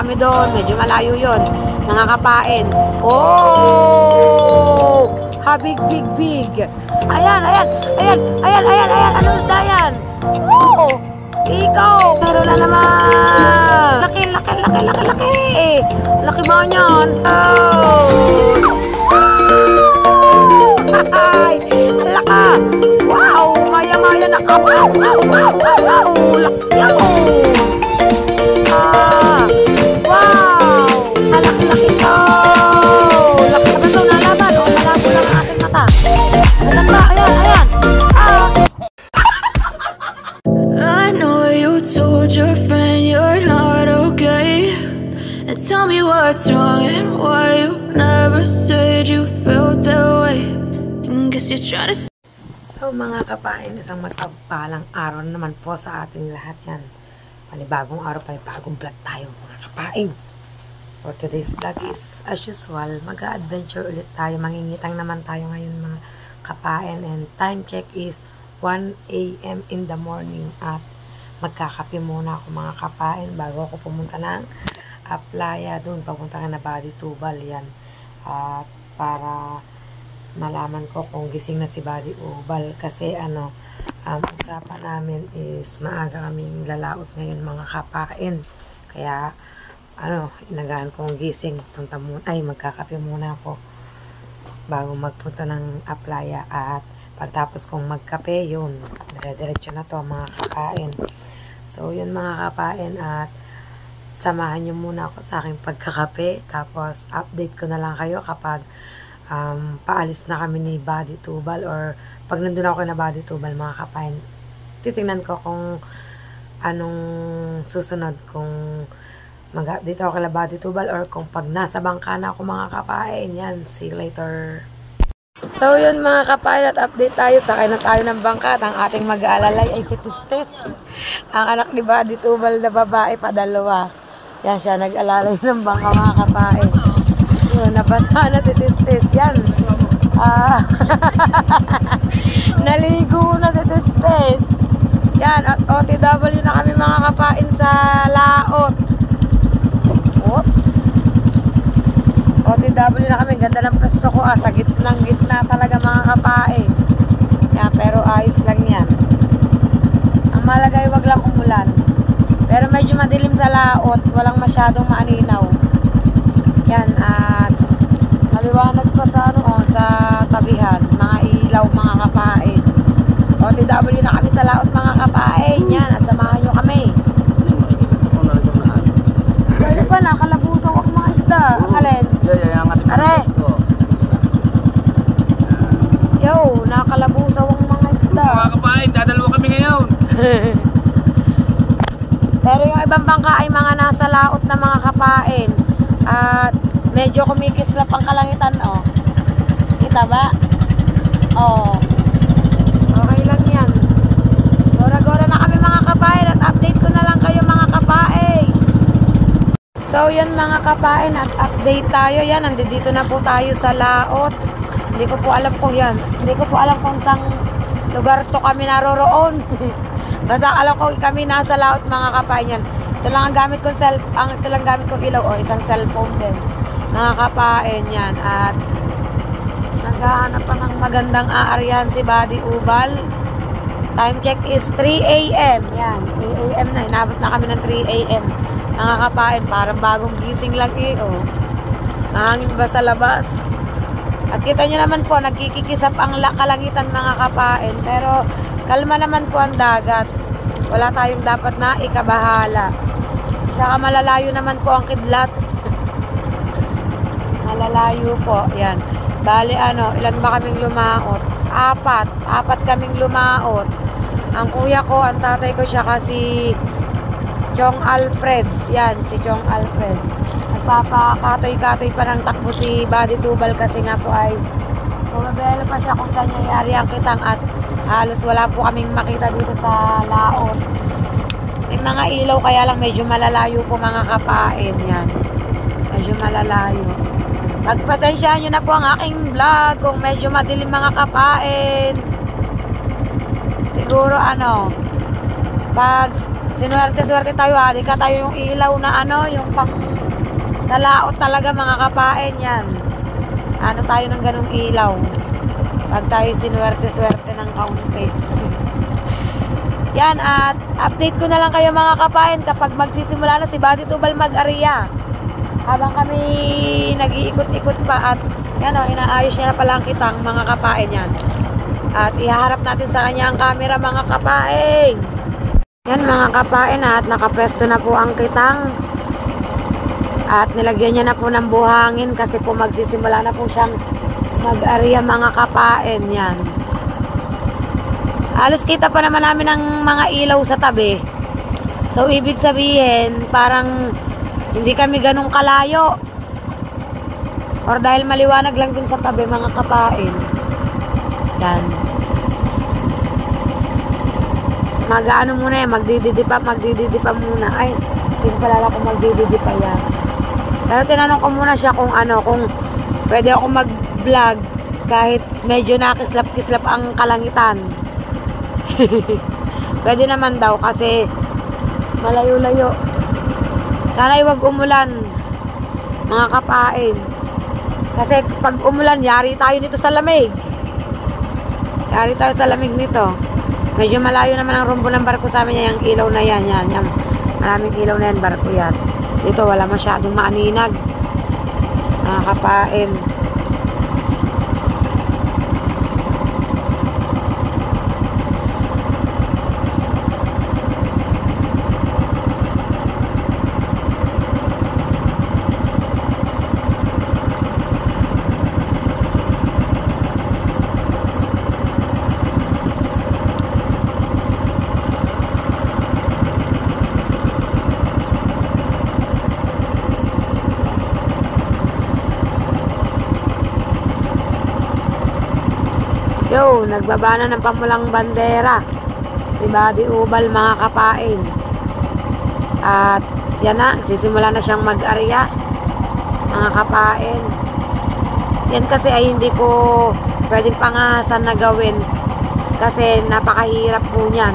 Kami doon, medyo malayo yun. Nangakapain. Oh! Habig, big, big. Ayan, ayan, ayan, ayan, ayan, ayan. Ano isda yan? Oh! Ikaw! Meron na naman! Laki, laki, laki, laki, laki! Laki ba yan? Oh! Ay! Laka! Wow! Maya-maya na ka! Wow! Wow! Wow! Wow! Wow! Laki yan! Wow! Malaki-laki to! Laki na ba ito nalaman? O, malabo lang ang aking mata. Ayan ba? Ayan, ayan! I know you told your friend you're not okay, and tell me what's wrong and why you never said you felt that way. And guess you're trying to. So mga kapain, isang matagpalang araw naman po sa ating lahat yan. Panibagong araw, panibagong vlog tayo mga kapain. For today's vlog is, as usual, mag-adventure ulit tayo. Mangingitang naman tayo ngayon mga kapain. And time check is 1 AM in the morning. At magkakape muna ako mga kapain bago ako pumunta ng playa doon. Papunta ka na Body Tubal yan. At para malaman ko kung gising na si Body Ubal. Kasi usapan namin is maaga kaming lalaot ngayon mga kapain. Kaya inagaan kong gising. Magkakape muna ako bago magpunta ng playa. At pagtapos kong magkape, yun, dire-diretso na to mga kakain. So yun mga kapain, at samahan nyo muna ako sa aking pagkakape. Tapos update ko na lang kayo kapag paalis na kami ni Body Tubal, or pag nandun ako na Body Tubal mga kapain. Titingnan ko kung anong susunod, kung mag-update ako kala Body Tubal or kung pag nasa bangka na ako mga kapain. Yan, see you later. So yun mga kapain, at update tayo. Sakay na tayo ng bangka at ang ating mag-aalalay ay si Tistis. Ang anak ni Body Tubal na babae, padalawa. Yan siya, nag-alalay ng bangka mga kapain. Yun, nabasa na si Tistis. Yan. Naligo na si Tistis. Yan, at OTW na kami mga kapain sa laot. Oh. OTW na kami. Ganda ng pwesto ko. Sa gitna talaga mga kapain. Yan, pero ayos lang yan. Ang malagay, wag lang umulan. Pero medyo madilim sa laot. Walang masyadong maaninaw. Yan, at maliwanag pa sa tabihan. Mga ilaw mga kapain. OTW na kami sa laot mga kapain. Yan, at samahan nyo kami. Pwede pa, nakalabusaw ako mga isda. Alin? Are! Yo, nakalabusaw ang mga isda. Mga kapain, dadalawa kami ngayon. Pero yung ibang bangka ay mga nasa laot na mga kapain. At medyo kumikislap ang kalangitan, oh. Kita ba? Oh. Okay lang yan. Gora-gora na kami mga kapain, at update ko na lang kayo mga kapain. So yun mga kapain, at update tayo. Yan, nandito na po tayo sa laot. Hindi ko po alam kung yan. Hindi ko po alam kung saan lugar to kami naroroon. Basta alam ko kami nasa laot mga kapain yan. Ito lang ang gamit kong ilaw, o isang cellphone din. Mga kapain yan. At naghahanap pa ng magandang aaryan si Body Ubal. Time check is 3 AM. Yan, 3 AM na. Inabot na kami ng 3 AM. Mga kapain, parang bagong gising lang oh. Mahangin ba sa labas? At kita nyo naman po, nagkikikisap ang kalangitan mga kapain. Pero kalma naman po ang dagat. Wala tayong dapat na ikabahala. Saka malalayo naman po ang kidlat. Malalayo po. Yan. Bali ilan ba kaming lumaot? Apat kaming lumaot. Ang kuya ko, ang tatay ko, siya kasi Chong Alfred. Yan, si Chong Alfred. Nagpapakatoy-katoy pa ng takbo si Body Tubal kasi nga po ay bumabelo pa siya kung saan nangyari ang kitang, at halos wala po kaming makita dito sa laot. Yung mga ilaw, kaya lang medyo malalayo po mga kapain. Yan. Medyo malalayo. Pagpasensyaan nyo na po ang aking vlog kung medyo madilim mga kapain. Siguro pag Sinuwerte-swerte tayo ha. Di ka tayo yung ilaw na ano, yung pang sa laot talaga mga kapain yan. Ano tayo ng ganung ilaw. Pag tayo sinuwerte-swerte ng kaunti. Yan, at update ko na lang kayo mga kapain kapag magsisimula na si Buddy Tubal mag-area. Habang kami nag-iikot-ikot pa at yan o, inaayos niya na pala ang kitang mga kapain yan. At ihaharap natin sa kanya ang camera mga kapain. Yan mga kapain at nakapesto na po ang kitang. At nilagyan niya na po ng buhangin kasi po magsisimula na po siyang mag-area mga kapain yan. Halos kita pa naman namin ng mga ilaw sa tabi. So ibig sabihin parang hindi kami ganun kalayo. Or dahil maliwanag lang dun sa tabi mga kapain. Yan. Mag-ano muna yan, magdididipa muna. Ay, hindi pala ako magdididipa yan. Pero tinanong ko muna siya kung ano, kung pwede ako mag-vlog kahit medyo nakislap-kislap ang kalangitan. Pwede naman daw kasi malayo-layo. Sana'y wag umulan mga kapain. Kasi pag umulan, yari tayo nito sa lamig. Yari tayo sa lamig nito. Medyo malayo naman ang rumbo ng barko sa amin. Yung ilaw na yan. Yan. Maraming ilaw na yan, barko yan. Dito wala masyadong maaninag. Mga kapain. Yo, nagbaba na ng pamulang bandera si Buddy Ubal mga kapain. At yan na, sisimula na siyang mag-area mga kapain. Yan kasi ay hindi ko pwedeng pangahasan na gawin kasi napakahirap po niyan.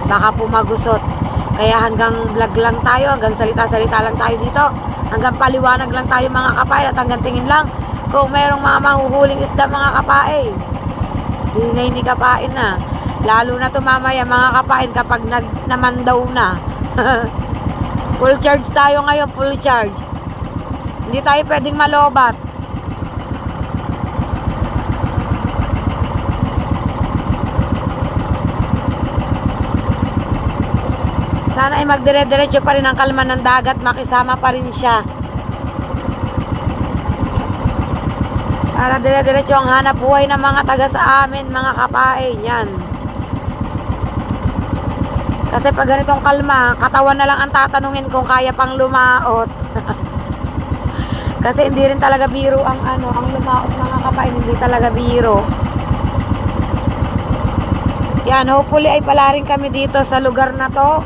Baka po magusot. Kaya hanggang vlog lang tayo, hanggang salita-salita lang tayo dito, hanggang paliwanag lang tayo mga kapain at hanggang tingin lang kung merong mga mahuhuling isda mga kapain. Hindi kapain na. Lalo na tumamaya mga kapain kapag namandaw na. Full charge tayo ngayon, full charge. Hindi tayo pwedeng malobat. Sana ay magdire-diretso pa rin ang kalma ng dagat, makisama pa rin siya. Para dire-diretso ang hanap buhay ng mga taga sa amin, mga kapain, yan. Kasi pag ganitong kalma, katawan na lang ang tatanungin kung kaya pang lumaot. Kasi hindi rin talaga biro ang ang lumaot mga kapain, hindi talaga biro. Yan, hopefully ay pala rin kami dito sa lugar na to.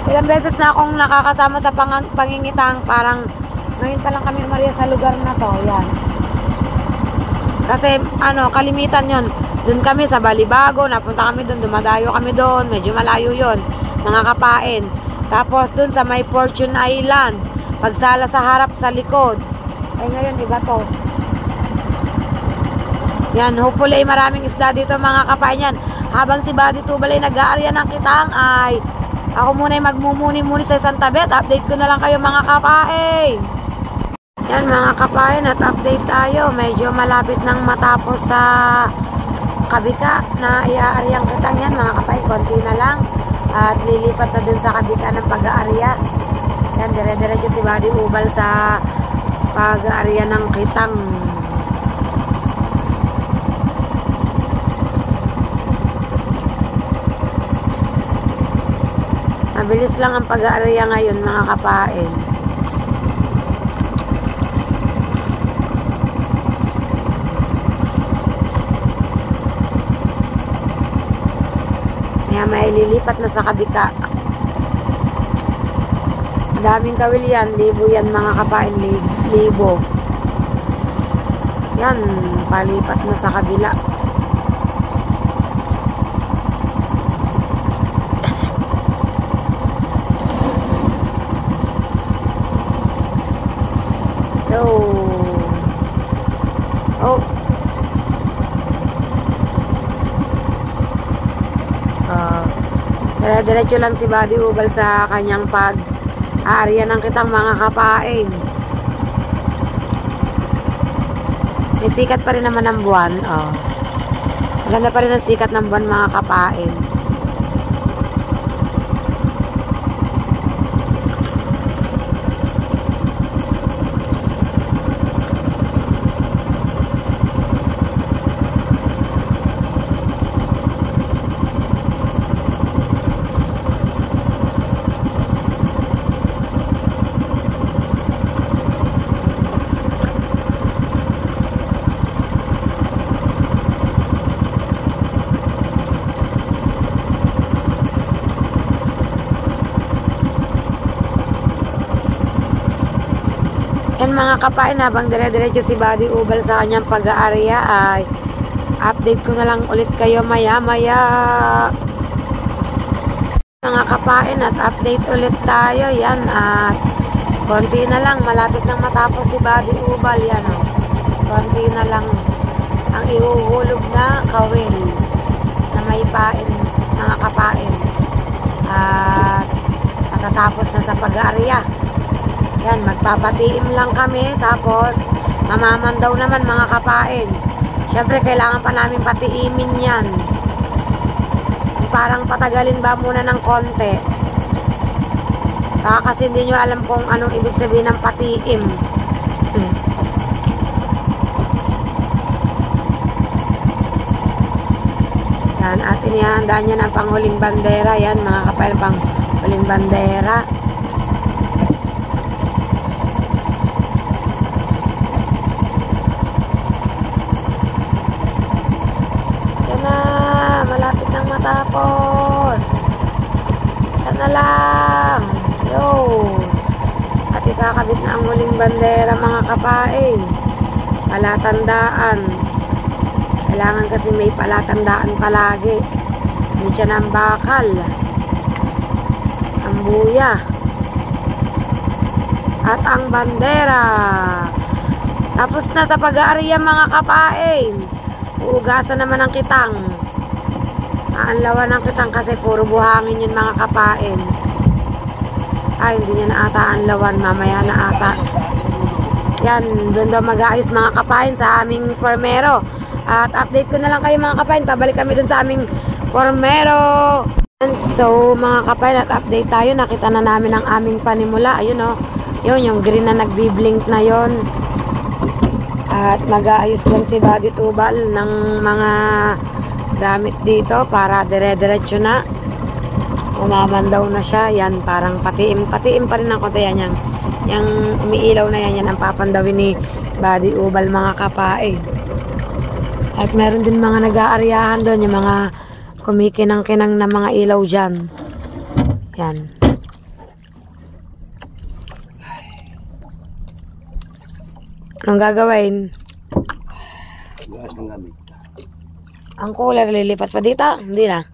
Ilang beses na akong nakakasama sa pangingitang, parang ngayon pa lang kami Maria sa lugar na to, yan. Kasi kalimitan yon. Doon kami sa Balibago, napunta kami doon, dumadayo kami doon, medyo malayo yon mga kapain. Tapos doon sa may Fortune Island, pagsala sa harap sa likod. Ay ngayon, iba to. Yan, hopefully ay maraming isda dito mga kapain yan. Habang si Buddy Tubal ay nag-aarya ng kitang, ay ako muna ay magmumuni-muni sa isang tabet. Update ko na lang kayo mga kapain. Yan mga kapain, at update tayo. Medyo malapit nang matapos sa kabika na i-aaryang kitang yan mga kapain. Konti na lang. At lilipat na dun sa kabika ng pag-aarya. Yan, dire-diretso si Buddy Ubal sa pag-aarya ng kitang. Mabilis lang ang pag-aarya ngayon mga kapain. Kaya may lilipat na sa kabika. Daming kawil yan, libo yan mga kapain, libo. Yan, palipat na sa kabila. dire-diretso lang si Buddy Ubal sa kanyang pag-aarya ng kitang mga kapain. May sikat pa rin naman ng buwan. Oh. Maganda pa rin ang sikat ng buwan mga kapain. Yan mga kapain, habang dire-diretso si Buddy Ubal sa kanyang pag-aarya ay update ko na lang ulit kayo maya-maya. Mga kapain, at update ulit tayo. Yan, at konti na lang, malapit nang matapos si Buddy Ubal. Yan, oh. Konti na lang ang ihuhulog na kawil na may pain, mga kapain. At matatapos na sa pag-aarya. Yan, magpapatiim lang kami, tapos mamamandaw naman mga kapain. Siyempre, kailangan pa namin patiimin yan. Parang patagalin ba muna ng konti. Kasi hindi nyo alam kung anong ibig sabihin ng patiim. Yan, at inihanda niya ng panghuling bandera. Yan, mga kapain, panghuling bandera. Matapos isa na lang, yo, at ikakabit na ang huling bandera mga kapain. Palatandaan, kailangan kasi may palatandaan palagi. Hindi siya ng bakal, ang buya at ang bandera. Tapos na sa pag-aarya mga kapain. Uugasan naman ang kitang. Aanlawan ng kitang kasi puro buhangin yun mga kapain. Ay, hindi niya na ata anlawan, mamaya na ata. Yan, doon daw mag-aayos mga kapain sa aming formero. At update ko na lang kayo mga kapain, pabalik kami doon sa aming formero. So mga kapain, at update tayo, nakita na namin ang aming panimula. Ayun o, yun, yung green na nagbiblink na yon. At mag-aayos lang si Buddy Ubal ng mga gamit dito para dire-diretso na. Umamandaw na siya. Yan, parang patiim pa rin ang konti yan. Yung umiilaw na yan ang papandawin ni Buddy Ubal mga kapain. At meron din mga nag-aaryahan doon, yung mga kumikinang-kinang na mga ilaw dyan. Yan. Anong gagawin? Gas ng gamit. Ang cooler, lilipat pa dito? Hindi na.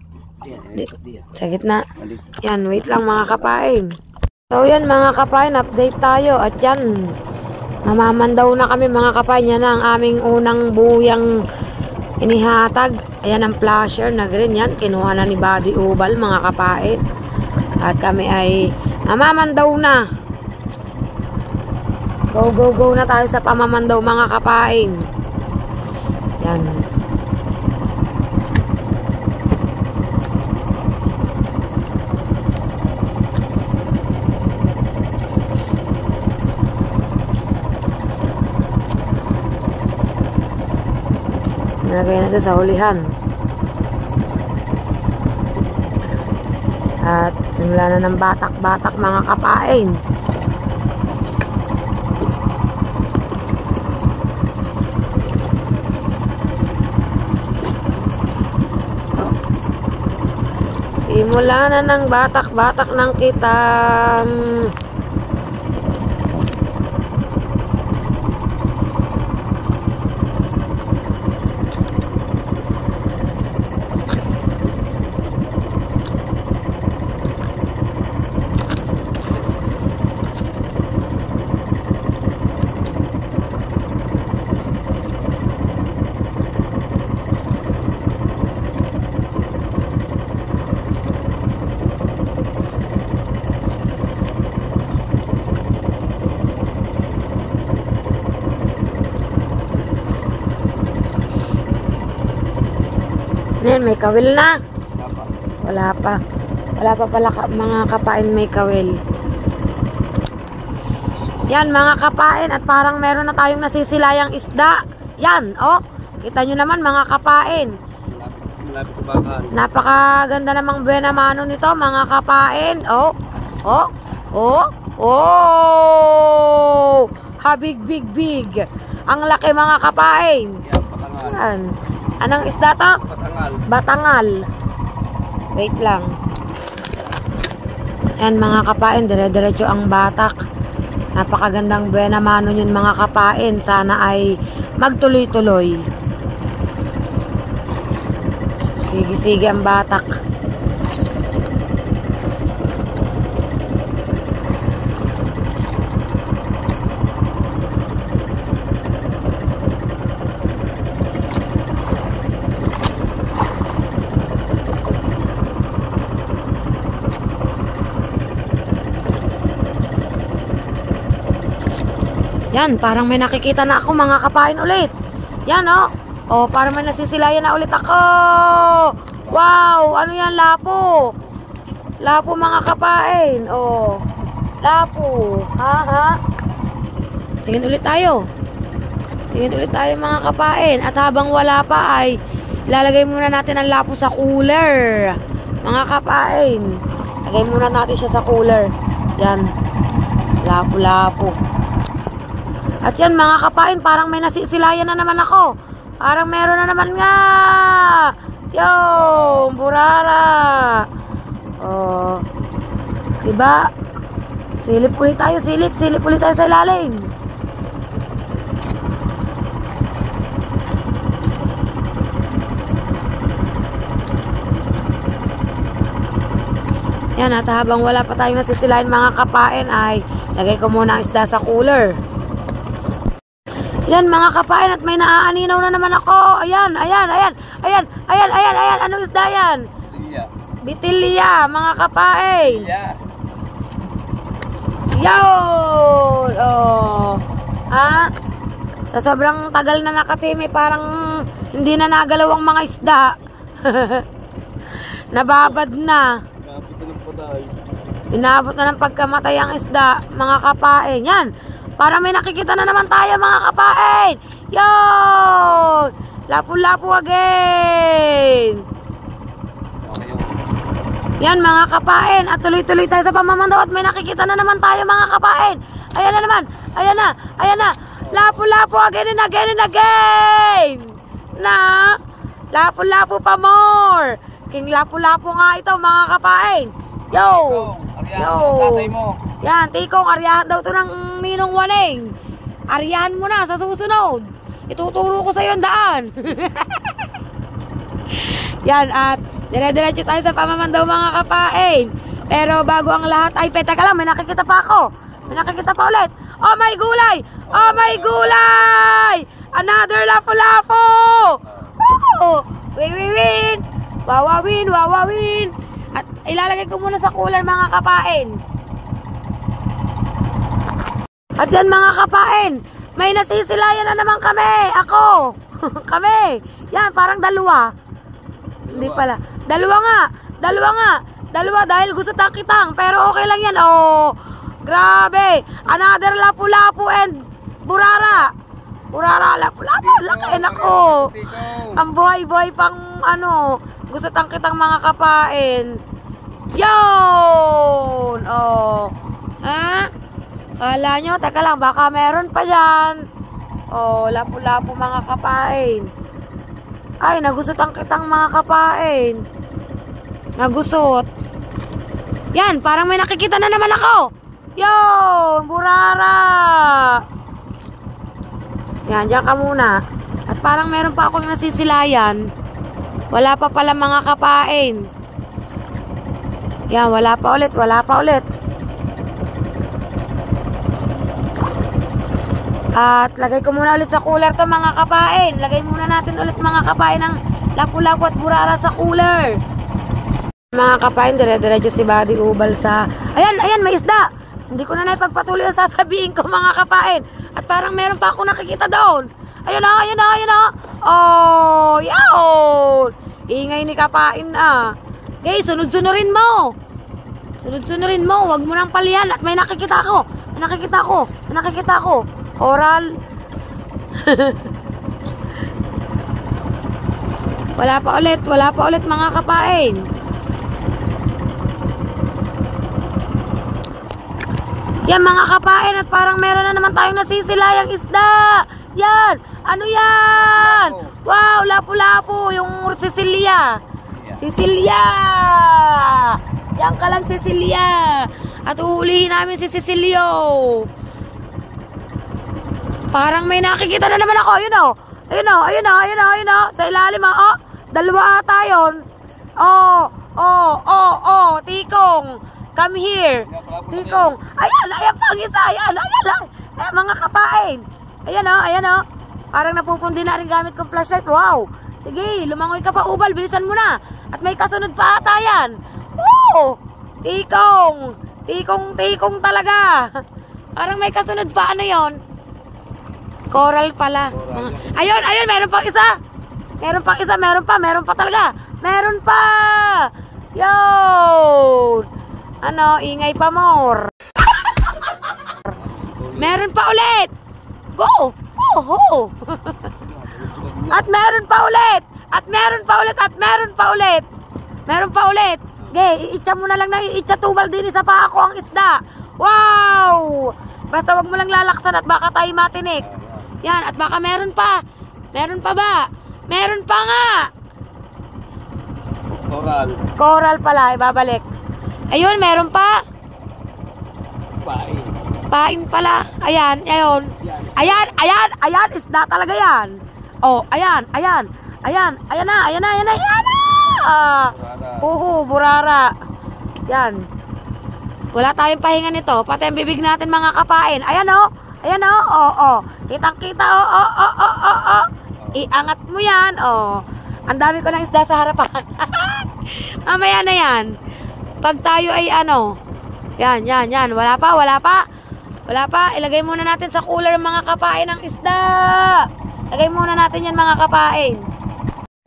Sa gitna. Yan, wait lang mga kapain. So yan mga kapain, update tayo. At yan, mamamandaw na kami mga kapain. Yan ang aming unang buyang inihatag. Ayan ang flasher na green yan. Kinuha na ni Buddy Ubal mga kapain. At kami ay mamamandaw na. Go, go, go na tayo sa pamamandaw mga kapain. Yan. Nagay natin sa hulihan. At simula na ng batak-batak mga kapain. Simula na ng batak-batak ng kitang. kapain, may kawil na. Dapat. Wala pa. Wala pa pala mga kapain may kawil. Yan mga kapain, at parang meron na tayong nasisilayang isda. Yan, oh. Kita nyo naman mga kapain. Malapit ko bakan. Napakaganda namang buena mano nito mga kapain. Oh. Oh. Oh. Oh. Habig big big. Ang laki mga kapain. Yan, patangal. Yan. Anong isda to? Patangal. Batangal. Wait lang. Yan mga kapain, dire-diretso ang batak. Napakagandang buena mano yun mga kapain. Sana ay magtuloy-tuloy. Sige-sige ang batak. Yan, parang may nakikita na ako mga kapain ulit. Yan, oh. Oh, parang may nasisilayan na ulit ako. Wow, ano yan, lapo. Lapo mga kapain. Oh, lapo. Ha? Tingin ulit tayo. Tingin ulit tayo mga kapain. At habang wala pa ay ilalagay muna natin ang lapo sa cooler. Mga kapain. Lagay muna natin siya sa cooler. Yan. Lapo-lapo. At yan mga kapain, parang may nasisilayan na naman ako. Parang meron na naman nga. Yo, burara. Oh. Diba? Silip ulit tayo, silip ulit tayo sa ilalim. Yan, at habang wala pa tayong nasisilayan mga kapain ay lagay ko muna ang isda sa cooler. Yan mga kapain, at may naaaninaw na naman ako. Ayan. Anong isda yan? Bitilya. Bitilya, mga kapain. Yeah. Yun! Oh. Ha? Sa sobrang tagal na nakatimi, parang hindi na nagalaw ang mga isda. Nababad na. Inabot na ng pagkamatay ang isda, mga kapain. Yan! Para may nakikita na naman tayo mga kapain. Yun! Lapu-lapu again. Yan mga kapain. At tuloy-tuloy tayo sa pamamandaw at may nakikita na naman tayo mga kapain. Ayan na naman. Ayan na. Lapu-lapu again and again and again. Na? Lapu-lapu pa more. King lapu-lapu nga ito mga kapain. Yo! Tatay mo. Yan, tikong, aryahan daw to ng Ninong Waning. Aryahan mo na sa susunod. Ituturo ko sa iyo ang daan. Yan, at dire-diretso tayo sa pamamandaw mga kapain. Pero bago ang lahat ay, teka lang, may nakikita pa ako. May nakikita pa ulit. Oh my gulay! Oh my gulay! Another lapu-lapu! Oh! Win! Wawawin! At ilalagay ko muna sa cooler mga kapain. At yan mga kapain, may nasisilayan na naman kami. Ako. Kami. Yan, parang dalawa. Hindi pala. Dalawa nga. Dahil gusto kitang. Pero okay lang yan. Oh, grabe. Another lapu-lapu and burara. Lapu-lapu. Laki nako. Ang buhay-buhay pang ano. Gusto kitang mga kapain. Yun. Oh. Ha? Kala nyo, teka lang, baka meron pa dyan. Oh, lapu-lapu mga kapain. Ay, nagusot kitang mga kapain. Nagusot. Yan, parang may nakikita na naman ako. Yo, burara. Yan, dyan ka muna. At parang meron pa akong nasisilayan. Wala pa pala mga kapain. Yan, wala pa ulit. At lagay ko muna ulit sa cooler to mga kapain. Lagay muna natin ulit mga kapain ng lapu-lapu at burara sa cooler. Mga kapain, dire-diretso si Buddy Ubal sa... Ayan, may isda! Hindi ko na naipagpatuloy ang sasabihin ko mga kapain. At parang meron pa ako nakikita doon. Ayun na. Oh, yun! Ingay ni kapain ah. Okay, sunod-sunurin mo. Sunod-sunurin mo. Huwag mo nang palihan. At may nakikita ako. May nakikita ako. May nakikita ako. Oral. Wala pa ulit. Wala pa ulit mga kapain. Yan mga kapain. At parang meron na naman tayong nasisilayang isda. Yan. Ano yan? Wow, lapu-lapu. Yung Cecilia. Cecilia. Yan ka lang Cecilia. At uulihin namin si Cecilio. Parang may nakikita na naman ako. Ayun o. Ayun o. Ayun o. Ayun o. Ayun o. Sa ilalim o. Oh, dalawa ata yun. Oh. Oh. Oh. Oh. Tikong. Come here. Tikong. Ayan. Ayan pang isa. Ayan. Ayan lang. Ayan mga kapain. Ayan o. Ayan o. Parang napupundi na rin gamit kong flashlight. Wow. Sige. Lumangoy ka pa ubal. Bilisan mo na. At may kasunod pa ata yan. Woo! Tikong! Tikong talaga. Parang may kasunod pa. Ano yon? Coral pala. Ayun, ayun. Meron pang isa. Meron pang isa. Meron pa talaga. Meron pa. Yun. Ano, ingay pa more. Meron pa ulit. Go! Oh! At meron pa ulit. At meron pa ulit. At meron pa ulit. Meron pa ulit. Okay, iitsa mo na lang na iitsa tubal din sa paa ko ang isda. Wow! Basta wag mo lang lalaksan at baka tayo matinik. Yan, at baka meron pa. Meron pa ba? Meron pa nga. Coral. Coral pala, ibabalik. Ayun, meron pa. Pain. Pain pala. Ayan, ayun. Ayan, ayan, ayan, isda talaga yan. Oh, ayan, ayan. Ayan, ayan na, ayan na, ayan na, ayan na. Burara. Yan. Wala tayong pahinga nito. Pati ang bibig natin mga kapain. Ayan o. Ayan o. Oo. Kitang-kita o. Oo. Iangat mo yan. O. Ang dami ko ng isda sa harapan. Mamaya na yan. Pag tayo ay ano. Yan. Wala pa. Ilagay muna natin sa cooler mga kapain ang isda. Ilagay muna natin yan mga kapain.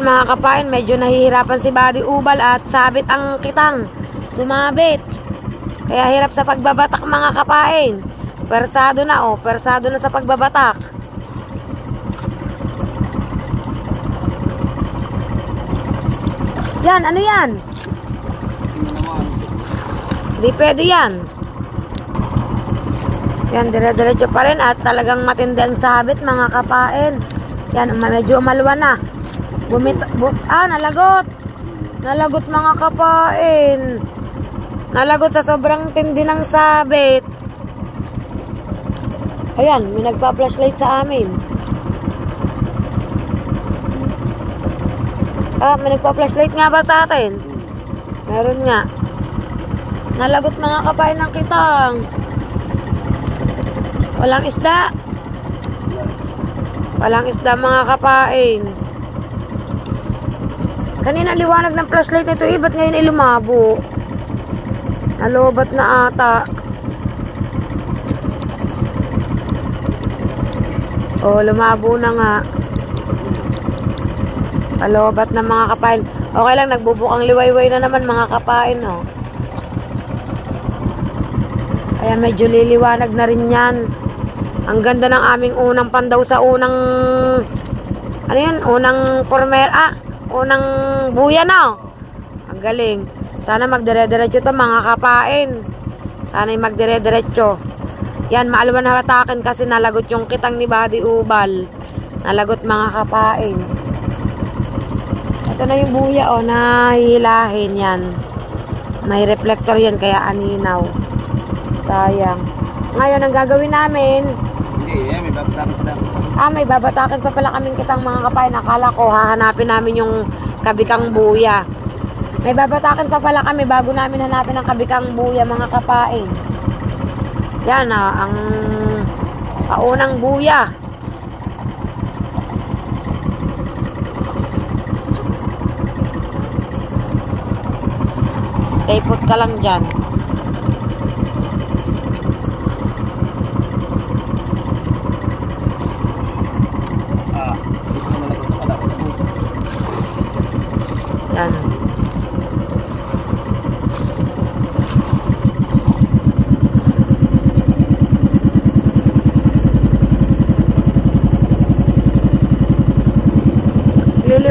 Mga kapain, medyo nahihirapan si Buddy Ubal at sabit ang kitang. Sumabit. Kaya hirap sa pagbabatak mga kapain. Persado na oh, persado na sa pagbabatak. Yan, ano yan? Hindi pwede yan. Yan, dire-diretso pa rin at talagang matindi ang sabit mga kapain. Yan, medyo umalwa na. Nalagot. Nalagot mga kapain. Nalagot sa sobrang tindi ng sabit. Ayan, may nagpa-flashlight sa amin. May nagpa-flashlight nga ba sa atin? Meron nga. Nalagot mga kapain ng kitang. Walang isda. Walang isda mga kapain. Kanina liwanag ng flashlight nito ba't ngayon ay lumabo? Nalobat na ata. Oh, lumabo na nga. Nalobat na mga kapain. Okay lang, nagbubukang liwayway na naman mga kapain, oh. Kaya medyo liliwanag na rin yan. Ang ganda ng aming unang pandaw sa unang ano yun? Unang unang buya na. Ang galing. Sana magdire-diretso to mga kapain. Sana'y magdire-diretso. Yan, maalwan na hatakin kasi nalagot yung kitang ni Buddy Ubal. Nalagot mga kapain. Ito na yung buya oh, nahihilahin yan. May reflector yan kaya aninaw. Sayang. Ngayon ang gagawin namin. Hindi, may babatakin pa. May babatakin pa pala kaming kitang mga kapain. Akala ko hahanapin namin yung kabikang buya. May babatakin pa pala kami bago namin hanapin ang kabikang buya mga kapain. Yan ang paunang buya. Stay put ka lang dyan.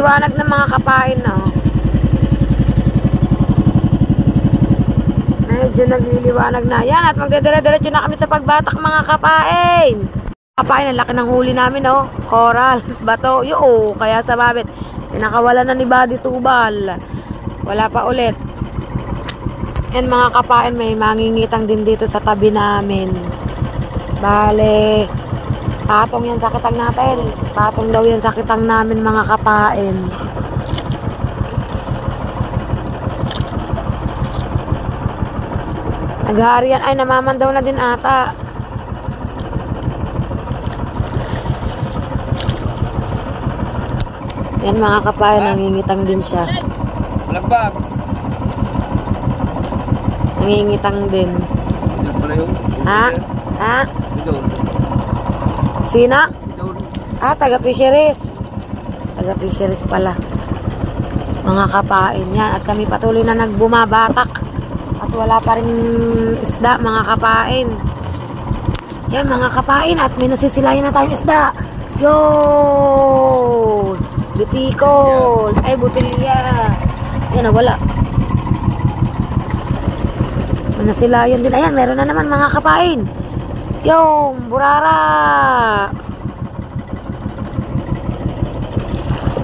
nagliliwanag ng mga kapain na. Medyo nagliliwanag na. Yan, at magdadala-diretso na kami sa pagbatak mga kapain. Kapain, ang laki ng huli namin, oh. Coral, bato, yoo, kaya sa babit. Pinakawala na ni Buddy Tubal. Wala pa ulit. Yan mga kapain, may mangingitang din dito sa tabi namin. Bale, patong yan sa kitang natin. Patong daw yan sa kitang namin mga kapain. Naghaharian, ay namamandaw na din ata. Yan mga kapain, nangingitang din siya. Malagbag. Nangingitang din. Ito pala yung... Ha? Ha? Ito. Sina? Ito. Ah, taga-fisheries. Taga-fisheries pala. Mga kapain yan. At kami patuloy na nagbumabatak. At wala pa rin isda, mga kapain. Yan, mga kapain. At may nasisilayan na tayong isda. Yun! Butikol. Ay, butilya. Yan, nawala. May nasilayan din. Ayan, meron na naman, mga kapain. Yung, burara.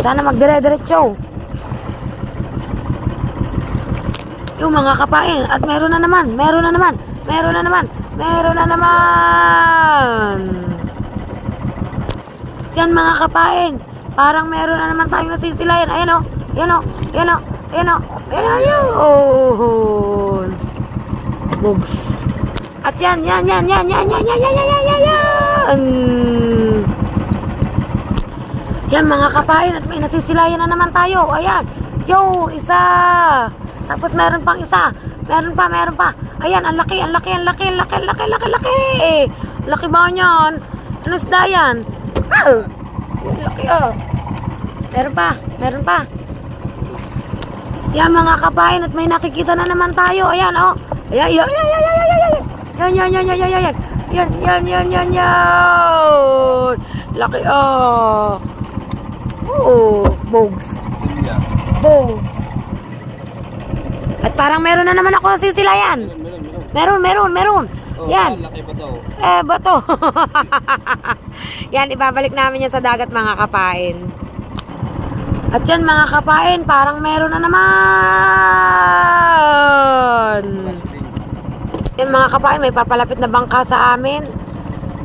Sana magdire-diretso. Yung mga kapain, at meron na naman, meron na naman, meron na naman, meron na naman. Yan mga kapain, parang meron na naman tayong nasisilayan. Ayan o, ayan o, ayan o, ayan o, ayan o, ayan. Bugs. At yan, yan, yan, yan, yan, yan, yan, yan, yan, yan, yan, yan. Yan mga kapain, at may nasisilayan na naman tayo. Ayan, yo, isa. Tapos meron pang isa. Meron pa, meron pa. Ayan, ang laki, ang laki, ang laki, ang laki, ang laki, ang laki, laki. Laki ba yan? Ano isda yan? Ah! Ang laki, oh. Meron pa, meron pa. Yan mga kapain, at may nakikita na naman tayo. Ayan, oh. Ayan, ayan, ayan, ayan, ayan, ayan. Yan, yan, yan, yan, yan, yan. Yan, yan, yan, yan, yan. Laki, oh. Oh, bogs. Bogs. At parang meron na naman ako nasisilayan. Meron, meron, meron. Oh, yan. Laki ba to? Bato. Yan, ibabalik namin yan sa dagat mga kapain. At yan mga kapain, parang meron na naman. Yan mga kapain, may papalapit na bangka sa amin.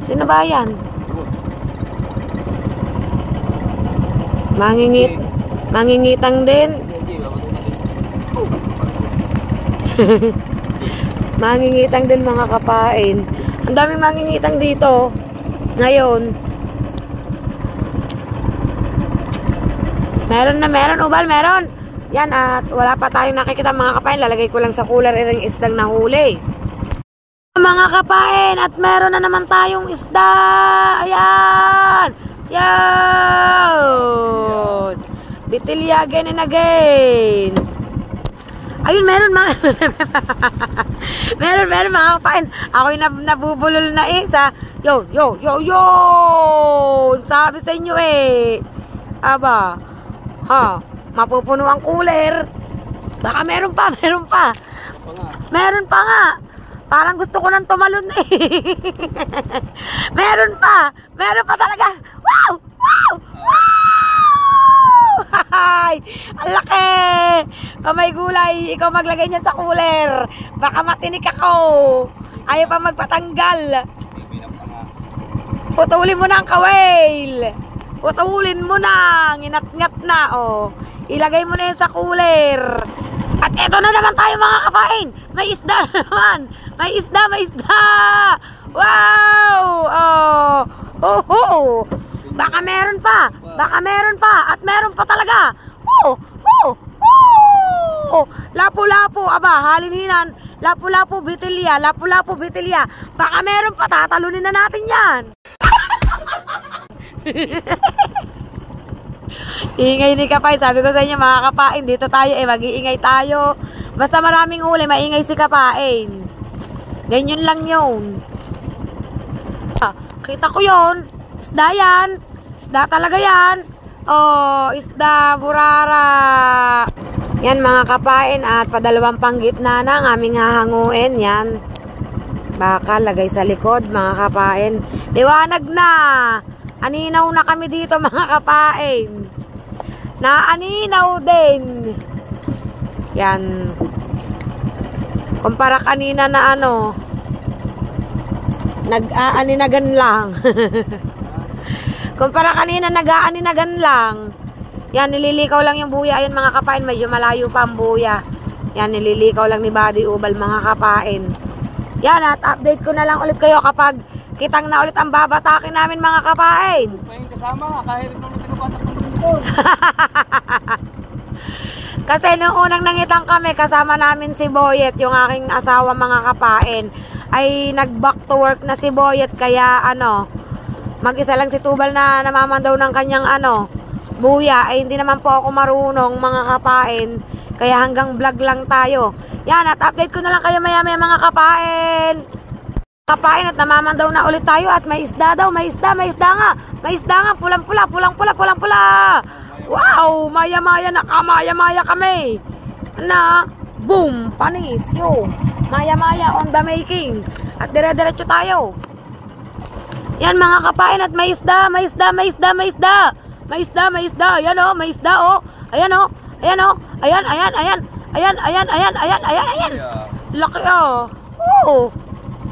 Sino ba yan? Mangingitang din. Mangingitang din mga kapain. Ang daming mangingitang dito ngayon. Meron na, meron, ubal, meron. Yan, at wala pa tayong nakikita mga kapain. Lalagay ko lang sa cooler yung isdang nahuli. Mga kapain, at meron na naman tayong isda. Ayan. Yan. Bitilya again and again. Ayun, meron mga meron mga kapain. Ako'y nabubulol na sa yo. Sabi sa inyo aba, ha, mapupuno ang cooler. Baka meron pa. Meron pa nga. Parang gusto ko nang tumalon Meron pa talaga. Wow! Ay, ang laki! Kamay gulay, ikaw maglagay niyan sa cooler. Baka matinik ako. Ayaw pa magpatanggal. Putulin mo na ang kawil. Putulin mo na. Nginat-ngat na, oh. Ilagay mo na yan sa cooler. At eto na naman tayo mga kapain. May isda naman. May isda. Wow! Oh. Baka meron pa. At meron pa talaga. Lapu-lapu. Aba, halininan. Lapu-lapu, bitilya. Baka meron pa. Tatalunin na natin yan. Ingay ni Kapay. Sabi ko sa inyo mga kapain, dito tayo mag-iingay tayo. Basta maraming huli, maingay si Kapain. Ganyan lang yun. Kita ko yun. Isda yan. Isda talaga yan. Oh, isda, burara. Yan mga kapain at padalawang panggitna na ang aming hahanguin. Yan. Baka lagay sa likod mga kapain. Liwanag na. Aninaw na kami dito mga kapain. Naaninaw din. Yan. Kumpara kanina na ano, nag-aaninagan lang. Kumpara kanina nag-aaninagan lang. Yan, nililikaw lang yung buya. Ayan mga kapain, medyo malayo pa ang buya. Yan, nililikaw lang ni Buddy Ubal mga kapain. Yan, at update ko na lang ulit kayo kapag kitang na ulit ang babatakin namin mga kapain. Pahing kasama, kahit nung nagkabatak ng dito. Kasi nung unang nangitang kami, kasama namin si Boyet, yung aking asawa mga kapain. Ay nag-back to work na si Boyet, kaya ano, mag-isa lang si Tubal na namamandaw ng kanyang ano, buya. Ay hindi naman po ako marunong mga kapain, kaya hanggang vlog lang tayo. Yan, at update ko na lang kayo maya mga kapain. Kapain at namamandaw na ulit tayo at may isda daw, may isda nga, pulang-pula. Wow, maya-maya kami. Na, boom, panis, yo. Maya-maya on the making. At dire-diretso tayo. Yan mga kapain at may isda. Ayan o, may isda o. Ayan. Laki o. Oh.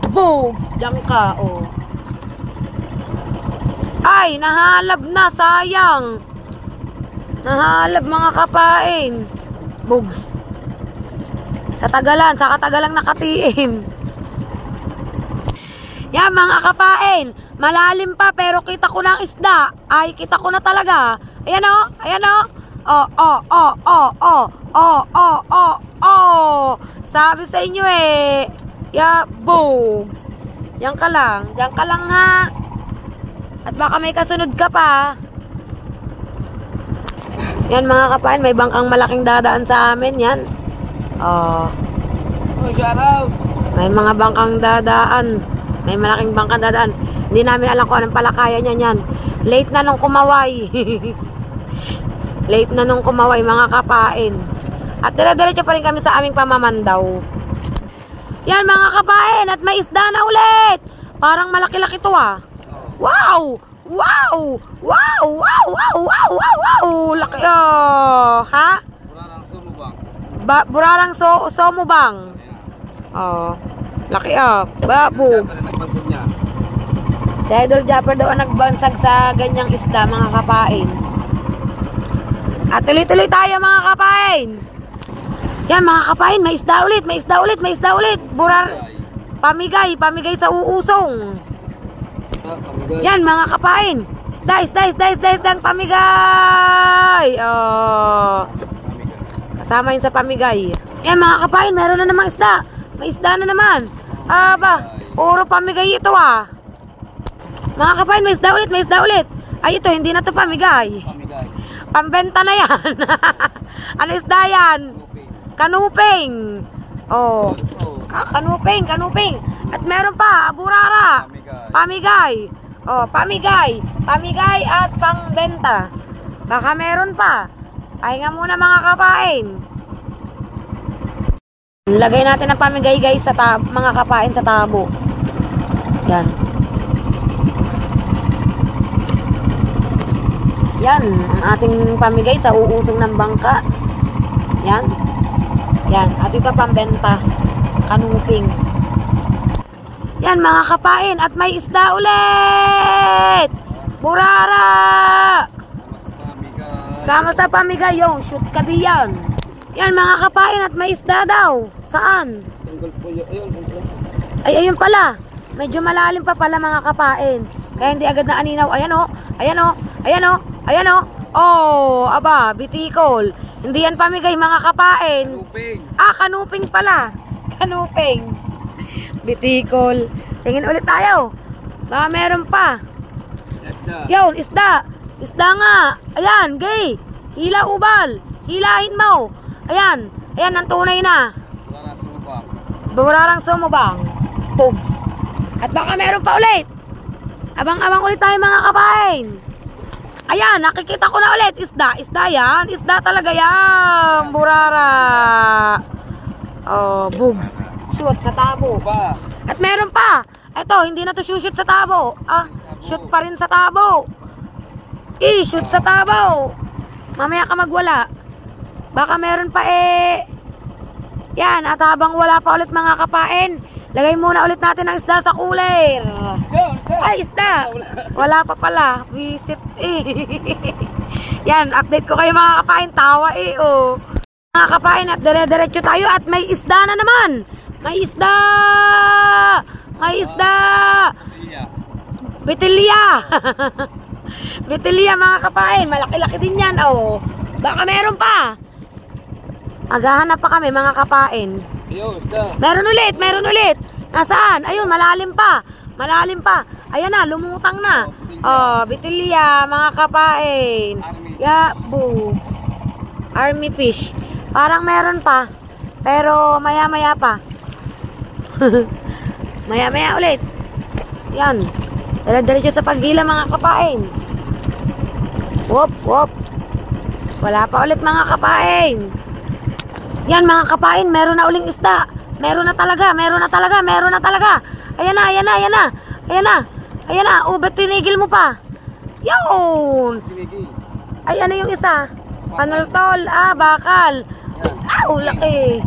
Bogs, diyan ka o. Ay, nahalab na, sayang. Nahalab mga kapain. Bogs. Sa katagalang nakatiim. Yan mga kapain. Malalim pa pero kita ko na ang isda. Ay, kita ko na talaga. Ayan o. Sabi sa inyo eh. Ya, bogs. Diyan ka lang ha. At baka may kasunod ka pa. Yan mga kapain, may bangkang malaking dadaan sa amin yan. Oh, shout out. may mga bangkang dadaan. May malaking bangkang dadaan. Hindi namin alam kung anong palakayan yan. Late na nung kumaway. Late na nung kumaway mga kapain. At dire-diretso pa rin kami sa aming pamamandaw. Yan mga kapain, at may isda na ulit. Parang malaki-laki to ah. Wow! Laki oh. Ha? Burarang sumubang. Burarang somubang. Oh. Laki oh. Babogs. Pala nagbansag niya. Si Idol Japper daw ang nagbansag sa ganyang isda mga kapain. At tuloy-tuloy tayo mga kapain. Yan mga kapain, may isda ulit. Pamigay sa uusong. Yan mga kapain. Isda ang pamigay. Oh. Kasama yun sa pamigay. Yan mga kapain, meron na namang isda. May isda na naman. Aba, puro pamigay ito ah. Mga kapain, may isda ulit. Ay ito, hindi na to pamigay. Pambenta na yan. Ano isda yan? Kanuping. Oh. Kanuping. At meron pa, burara. Pamigay. Oh, pamigay at pangbenta. Baka meron pa. Pahinga muna mga kapain. Lagay natin ang pamigay guys sa mga kapain sa tabo. Yan. Yan, ang ating pamigay sa uusong ng bangka. Yan. At ito pambenta. Kanuping. Yan mga kapain, at may isda ulit. Burara. Sama sa pamigay yung shoot ka diyan. Yan mga kapain, at may isda daw. Saan? Ay, ayun pala. Medyo malalim pa pala mga kapain. Kaya hindi agad na aninaw. Ayan o. Oh, aba, bitikol. Hindi yan pamigay mga kapain. Kanuping. Kanuping pala. Kanuping. Bitikol. Tingin ulit tayo. Baka meron pa. Isda. Yun, isda. Isda nga. Ayan, gay. Hila ubal. Hilahin mo. Ayan ang tunay na. Burarang sumubang. Burarang sumubang. Pogs. At baka meron pa ulit. Abang-abang ulit tayo mga kapain. Ayan, nakikita ko na ulit. Isda. Isda yan. Isda talaga yan. Burara. Oh, bugs. Shoot sa tabo. Pa. At meron pa. Ito, hindi na to shoot sa tabo. Ah, shoot pa rin sa tabo. Shoot sa tabo. Mamaya ka magwala. Baka meron pa Yan, at habang wala pa ulit mga kapain, lagay muna ulit natin ang isda sa cooler. Ay, isda. Wala pa pala. Visit Yan, update ko kayo mga kapain. Tawa oh. Mga kapain, at dire-diretso tayo at may isda na naman. May isda. May isda. Bitilya. Bitilya mga kapain. Malaki-laki din yan oh. Baka meron pa. Maghahanap pa kami mga kapain. Meron ulit. Nasaan? Ayun, malalim pa. Malalim pa. Ayan na, lumutang na. Oh, bitilya, mga kapain. Yeah, bugs. Army fish. Parang meron pa. Pero maya-maya pa. Maya-maya ulit. Yan. Dire-diretso sa paghila mga kapain. Wop, wop. Wala pa ulit mga kapain. Yan mga kapain, meron na uling isda. Meron na talaga. Ayan na. Ba't tinigil mo pa? Yun. Ay, ano yung isa? Panultol. Bakal. Laki.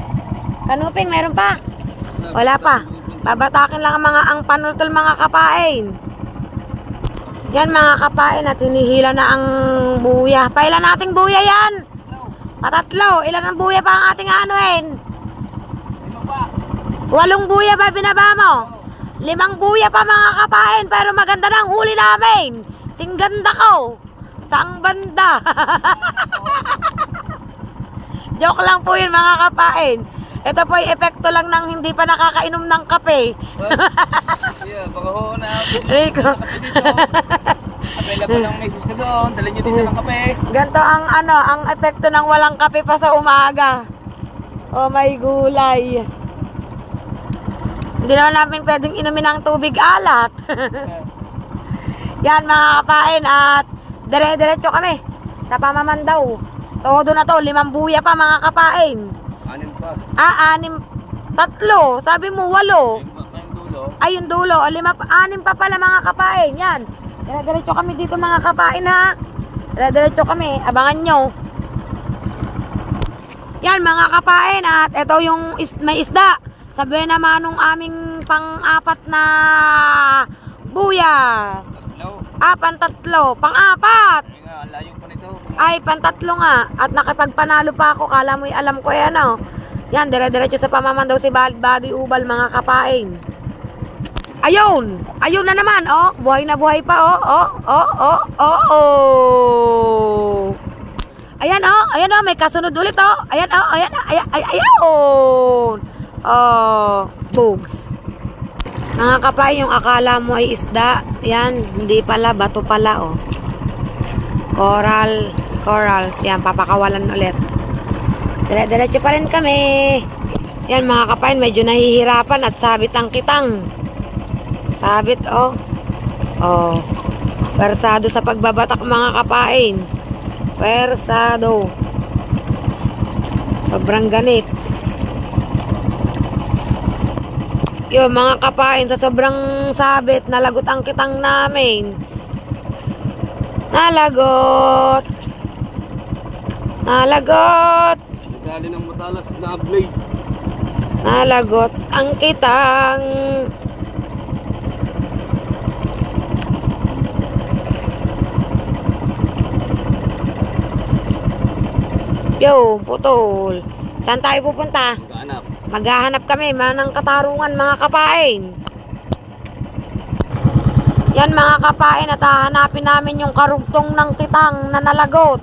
Kanuping, meron pa? Wala pa. Babatakin lang ang panultol mga kapain. Yan mga kapain, at hinihila na ang buya. Pailan nating buya yan? Patatlo. Ilan ang buya pa ang ating anuin? 8 buya ba binaba mo? 5 buya pa mga kapain, pero maganda na ang huli namin. Singganda ko. Saang banda. Joke lang po yun mga kapain. Ito po ay epekto lang ng hindi pa nakakainom ng kape. Baka ho na. Rico. Available lang message ka doon. Dala nyo dito ng kape. Ganto ang epekto ng walang kape pa sa umaga. Oh my gulay. Hindi naman namin pwedeng inumin ng tubig alat. Yan mga kapain, at dire-diretso kami sa pamamandaw. Todo na to, 5 buya pa mga kapain. 6 pa. 6. 3. Sabi mo 8. Ay, yung dulo. 6 pa pala mga kapain. Yan. Dire-diretso kami dito mga kapain ha. Dire-diretso kami. Abangan nyo. Yan mga kapain, at ito yung may isda. Sabi naman nung aming pang-4 na buya. Pan-3. Pang-4. Layo pa nito. Ay, pan-3 nga. At nakipagpanalo pa ako. Kala mo'y alam ko yan oh. Yan, dire-diretso sa pamamandaw si Badi Ubal mga kapain. Ayun! Ayun na naman oh. Buhay na buhay pa oh. Ayan oh, may kasunod ulit oh. Ayan. Bugs. Mga kapain, yung akala mo ay isda, yan, hindi pala, bato pala oh. Corals, yan, papakawalan ulit. Dire-diretso pa rin kami. Yan mga kapain, medyo nahihirapan at sabit ang kitang. Sabit oh. Persado sa pagbabatak mga kapain. Persado. Sobrang ganit. Yung mga kapain, sa sobrang sabit, nalagot ang kitang namin. Nalagot. Dali ng matalas na blade. Nalagot ang kitang. Yo, putol. Saan tayo pupunta? Maghahanap kami ng katarungan mga kapain. Yan mga kapain, at hahanapin namin yung karugtong ng kitang na nalagot.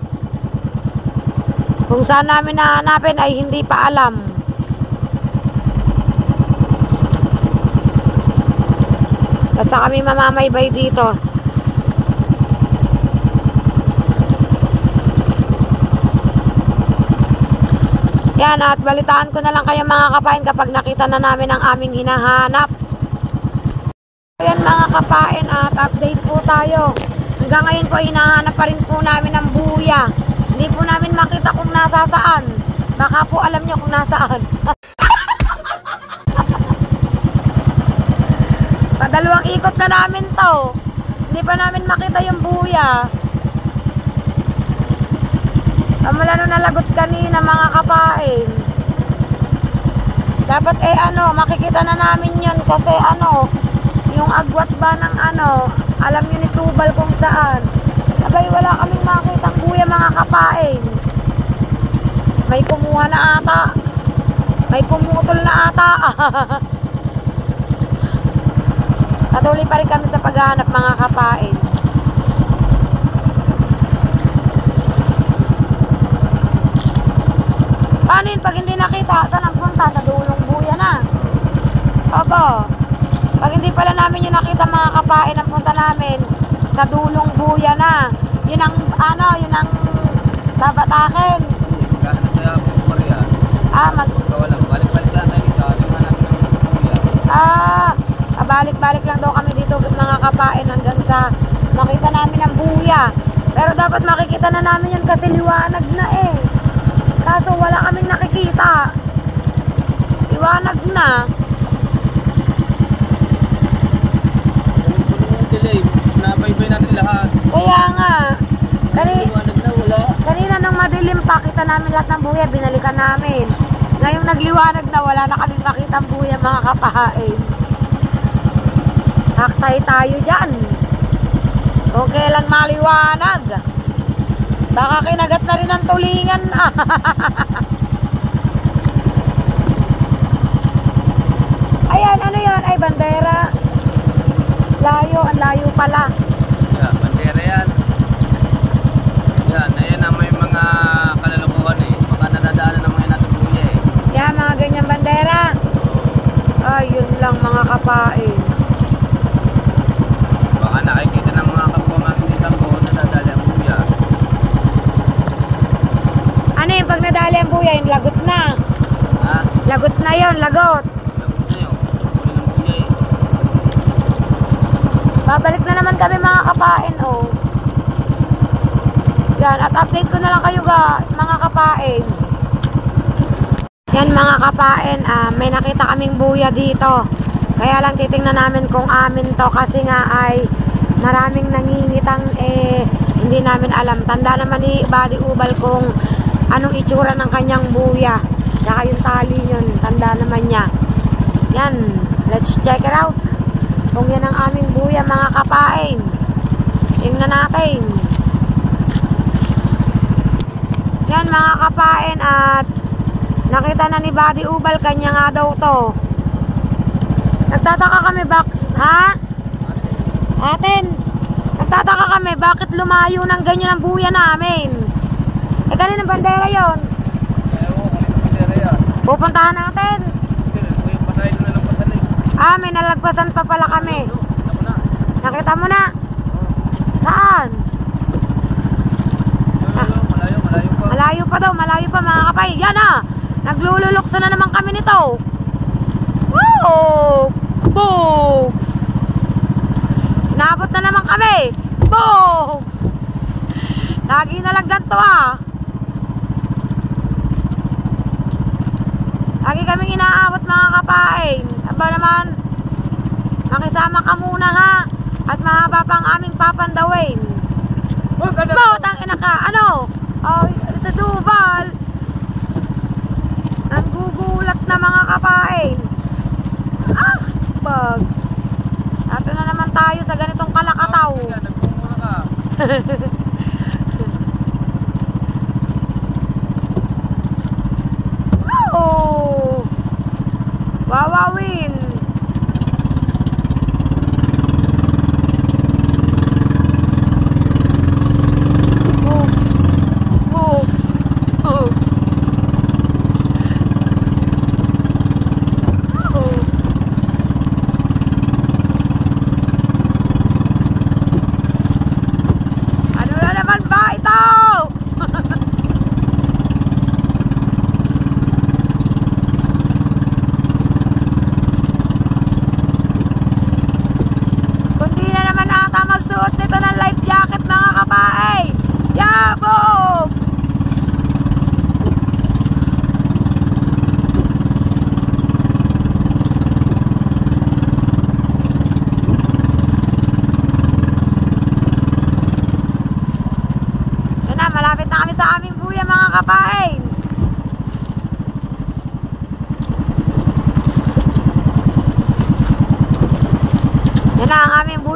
Kung saan namin nahanapin ay hindi pa alam. Basta kami mamamaybay dito. Yan, at balitaan ko na lang kayo mga kapain kapag nakita na namin ang aming hinahanap. Yan mga kapain, at update po tayo. Hanggang ngayon po, hinahanap pa rin po namin ang buya. Hindi po namin makita kung nasa saan. Baka po alam nyo kung nasaan. Padalawang ikot na namin to. Hindi pa namin makita yung buya. Mula nung nalagot kanina mga kapain. Dapat makikita na namin yun kasi yung agwat ba ng alam nyo ni Tubal kung saan. Abay, wala kaming makitang buya mga kapain. May kumuha na ata. May pumutol na ata. Patuloy pa rin kami sa paghahanap mga kapain. Paano yun pag hindi nakita? Saan ang punta? Sa dulong buya na. Opo. Pag hindi pala namin yung nakita mga kapain, ang punta namin sa dulong buya na. Yun ang babatakin. Kahanap kaya ako po Maria. Kawalang, balik-balik lang tayo dito. Hanap namin ng buya. Balik-balik lang daw kami dito mga kapain hanggang sa makita namin ang buya. Pero dapat makikita na namin yan kasi liwanag na eh. Kaso wala kaming nakikita. Liwanag na. Delay, nabaybay natin lahat. Kaya nga. Liwanag na, wala. Kanina nung madilim pa, kita namin lahat ng buya, binalikan namin. Ngayong nagliwanag na, wala na kaming makitang buya mga kapain. Haktay tayo dyan. Kung kailan maliwanag. Baka kinagat na rin ang tulingan. Ayan, ano yun? Ay, bandera. Layo, ang layo pala. Yeah, bandera yan. Yan, ayan na may mga kalalokohan eh. Mga nadadaanan ng mga natubuya eh. Yan, mga ganyang bandera. Ayun lang mga kapain. Baka nakikita ng mga kapwa makikita ko nadadali ang buya. Ano yung pag nadali ang buya? Yung lagot na. Ha? Lagot na yon, lagot. Lagot na yun. Huli ng buya eh. Babalik na naman kami mga kapain, oh. Yan, at update ko na lang kayo mga kapain. Yan mga kapain, may nakita kaming buya dito. Kaya lang titingnan namin kung amin to kasi nga ay maraming nangingitang hindi namin alam. Tanda naman ni Buddy Ubal kung anong itsura ng kanyang buya. Saka yung tali yun, tanda naman niya. Yan, let's check it out. Kung yan ang aming buya mga kapain. Tingnan natin. Yan mga kapain at nakita na ni Buddy Ubal, kanya nga daw to. Nagtataka kami nagtataka kami bakit lumayo ng ganyan ang buya namin. Kanina bandera yon. Ewan ko kanina bandera yan. Pupuntahan natin. May patay na nalagpasan eh. May nalagpasan pa pala kami. Ako na. Nakita mo na? Saan? Malayo pa. Malayo pa mga kapay. Yan naglululukso na naman kami nito. Wow! Bogs! Nabot na naman kami. Bogs! Lagi na lang ganito Lagi kaming inaabot mga kapain. Aba naman, makisama ka muna at mahaba pang aming papandawin. Tang ina ka, sa Duval. Nanggugulat na mga kapain. Bugs. Ato na naman tayo sa ganitong kalakataw. Nagpumula ka. Wawawin. Ano na naman ba ito?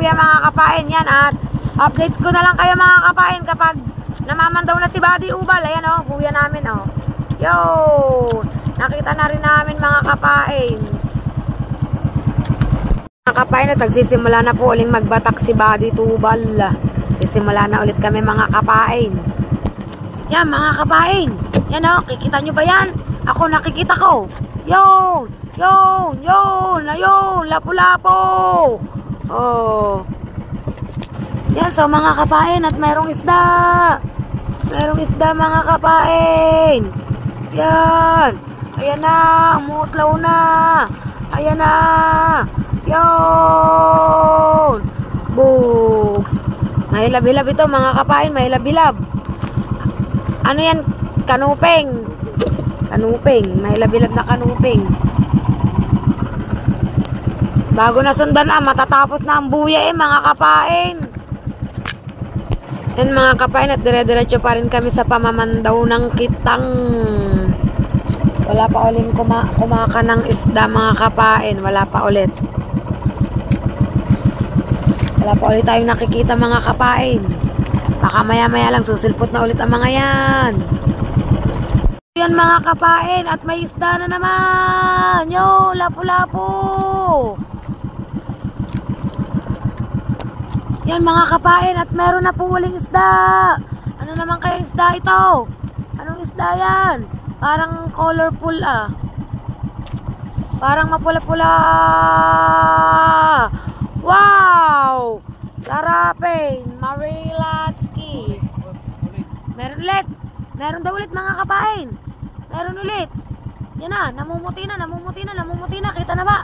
buya mga kapain. Yan, at update ko na lang kayo mga kapain kapag namamandaw na si Buddy Ubal. Ayan o, buya namin o. Yun, nakita na rin namin mga kapain. Mga kapain, at nagsisimula na po uling magbatak si Buddy Ubal. Sisimula na ulit kami mga kapain. Yan mga kapain. Yan o, kikita nyo ba yan? Ako nakikita ko. Yun, yun, yun, ayun, lapu-lapo. Oh. Yan, so mga kapain, at mayroong isda. Mayroong isda mga kapain. Yan. Ayan na, umutlaw na. Ayan na. Yun. Bugs. Mahilab-hilab ito mga kapain, mahilab-hilab. Ano yan? Kanuping. Kanuping. Mahilab-hilab na kanuping. Bago na sundan matatapos na ang buya mga kapain. Yan mga kapain, at dire-diretso pa rin kami sa pamamandaw ng kitang. Wala pa ulit kumaka ng isda mga kapain. Wala pa ulit. Wala pa ulit tayong nakikita mga kapain. Baka maya-maya lang susulpot na ulit ang mga yan. Yan mga kapain, at may isda na naman. Yo, lapu-lapu. Yan mga kapain, at meron na po uling isda. Ano naman kaya isda ito? Anong isda yan? Parang colorful Parang mapula-pula. Wow! Sarapin, Marilatsky. Meron ulit. Meron daw ulit mga kapain. Meron ulit. Yan na, namumuti na, namumuti na, namumuti na. Kita na ba?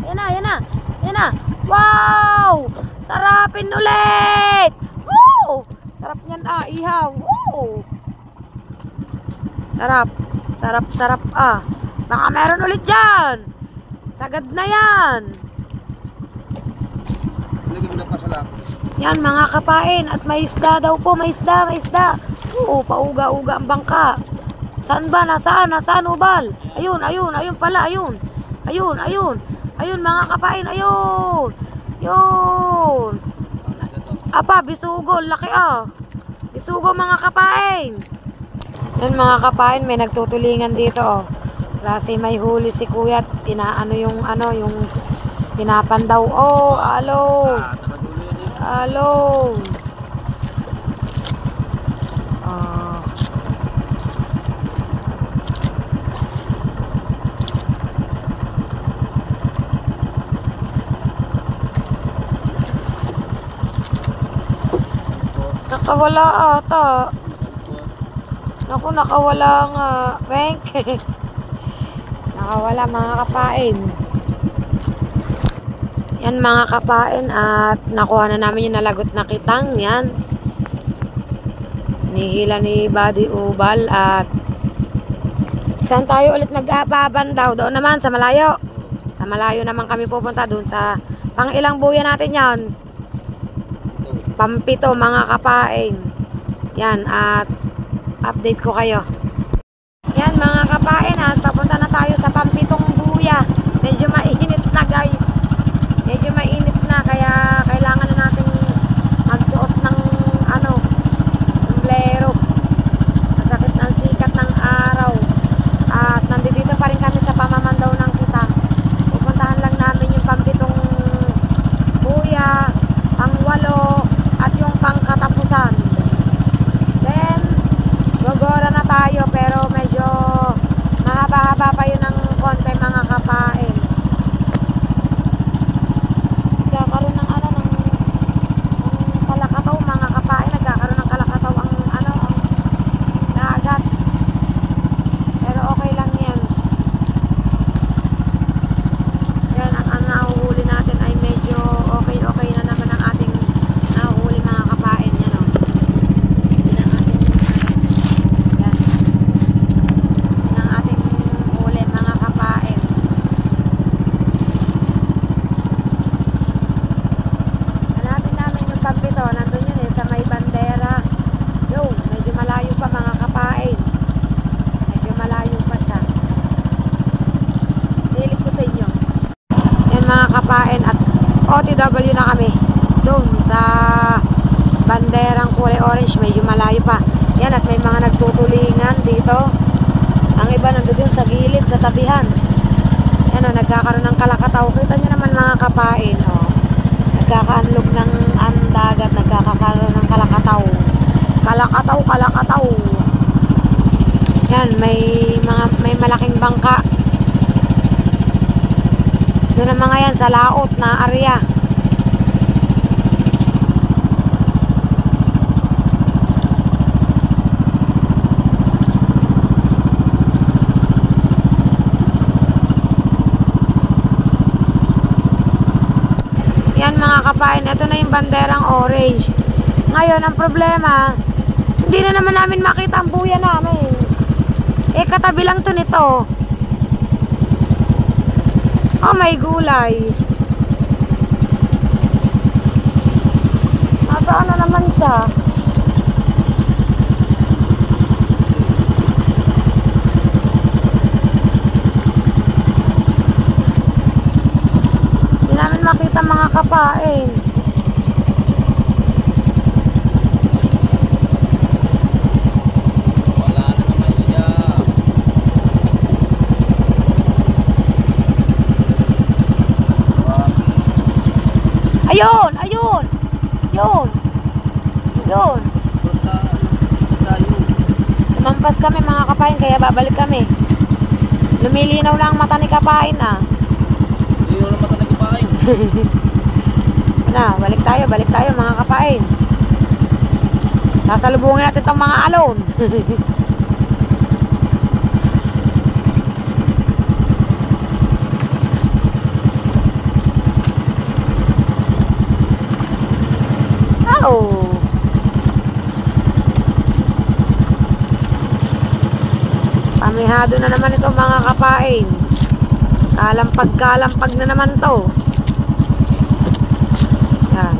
Yan na, yan na. Yan na. Wow! Sarapin ulit! Woo! Sarap niyan ihaw. Woo! Sarap. Sarap, sarap Baka meron ulit dyan. Sagad na yan. Yan mga kapain, at may isda daw po, may isda, may isda. Oo, pauga-uga ang bangka. Saan ba? Nasaan? Nasaan ubal? Ayun, ayun, ayun pala, ayun. Ayun, ayun. Ayun mga kapain, ayun. Yun. Apa, bisugo, laki Bisugo mga kapain. Yan mga kapain, may nagtutulingan dito Kasi may huli si kuya, inaano yung yung pinapandaw. Oh, alo. Alo. Nakawala ata. Naku, nakawala nga. Bank. Nakawala mga kapain. Yan mga kapain, at nakuha na namin yung nalagot na kitang. Yan. Nihila ni Buddy Ubal. At saan tayo ulit nag-ababandaw? Doon naman sa malayo. Sa malayo naman kami pupunta doon sa pang ilang buya natin yan. Pampito mga kapain. Yan, at update ko kayo. Yan mga kapain, at papunta na tayo sa pampitong buya. Medyo mainit na guys. Medyo mainit na, kaya kailangan na natin magsuot ng sombrero. Masakit ng sikat ng araw. At nandito pa rin kami sa pamamandaw ng kitang. Pupuntahan lang namin yung pampitong buya, pangwalo, at yung pangkatapusan. Then gogora na tayo, pero medyo mahaba-haba pa yun ng konti mga kapain. Nagkakaroon ng ng kalakataw mga kapain. Nagkakaroon ng kalakataw ang dagat. Pero okay lang yan. Yan, ang nahuhuli natin ay medyo okay na naman ang ating nahuhuli mga kapain. Yan o. Yan ang ating huli mga kapain. Hanapin namin yung pampito. Nandun yun sa may bandera. Yo, medyo malayo pa mga kapain. Medyo malayo pa siya. Silip ko sa inyo. Yan mga kapain, at OTW na kami. malayo pa. Yan, at may mga nagtutulingan dito. Ang iba nandoon sa gilid, sa tabihan. Yan o, nagkakaroon ng kalakataw. Kita nyo naman mga kapain, o. Nagkakaanlog ng dagat, nagkakaroon ng kalakataw. Kalakataw, kalakataw. Yan, may malaking bangka. Doon ang mga yan sa laot na area. Yan mga kapain, ito na yung banderang orange. Ngayon, ang problema, hindi na naman namin makita ang buya namin. Eh, katabi lang to nito. Oh, may gulay. Nasaan na naman siya? Hindi namin makita mga kapain. Wala na naman siya. Ayun! Ayun! Yun! Yun! Punta tayo. Lumampas kami mga kapain, kaya babalik kami. Lumilinaw na ang mata ni kapain, ah. Hindi mo naman talaga kapain. Na, balik tayo mga kapain. Sasalubungin natin itong mga alon. Oh. Pamihado na naman itong mga kapain. Kalampag na naman to. Yan.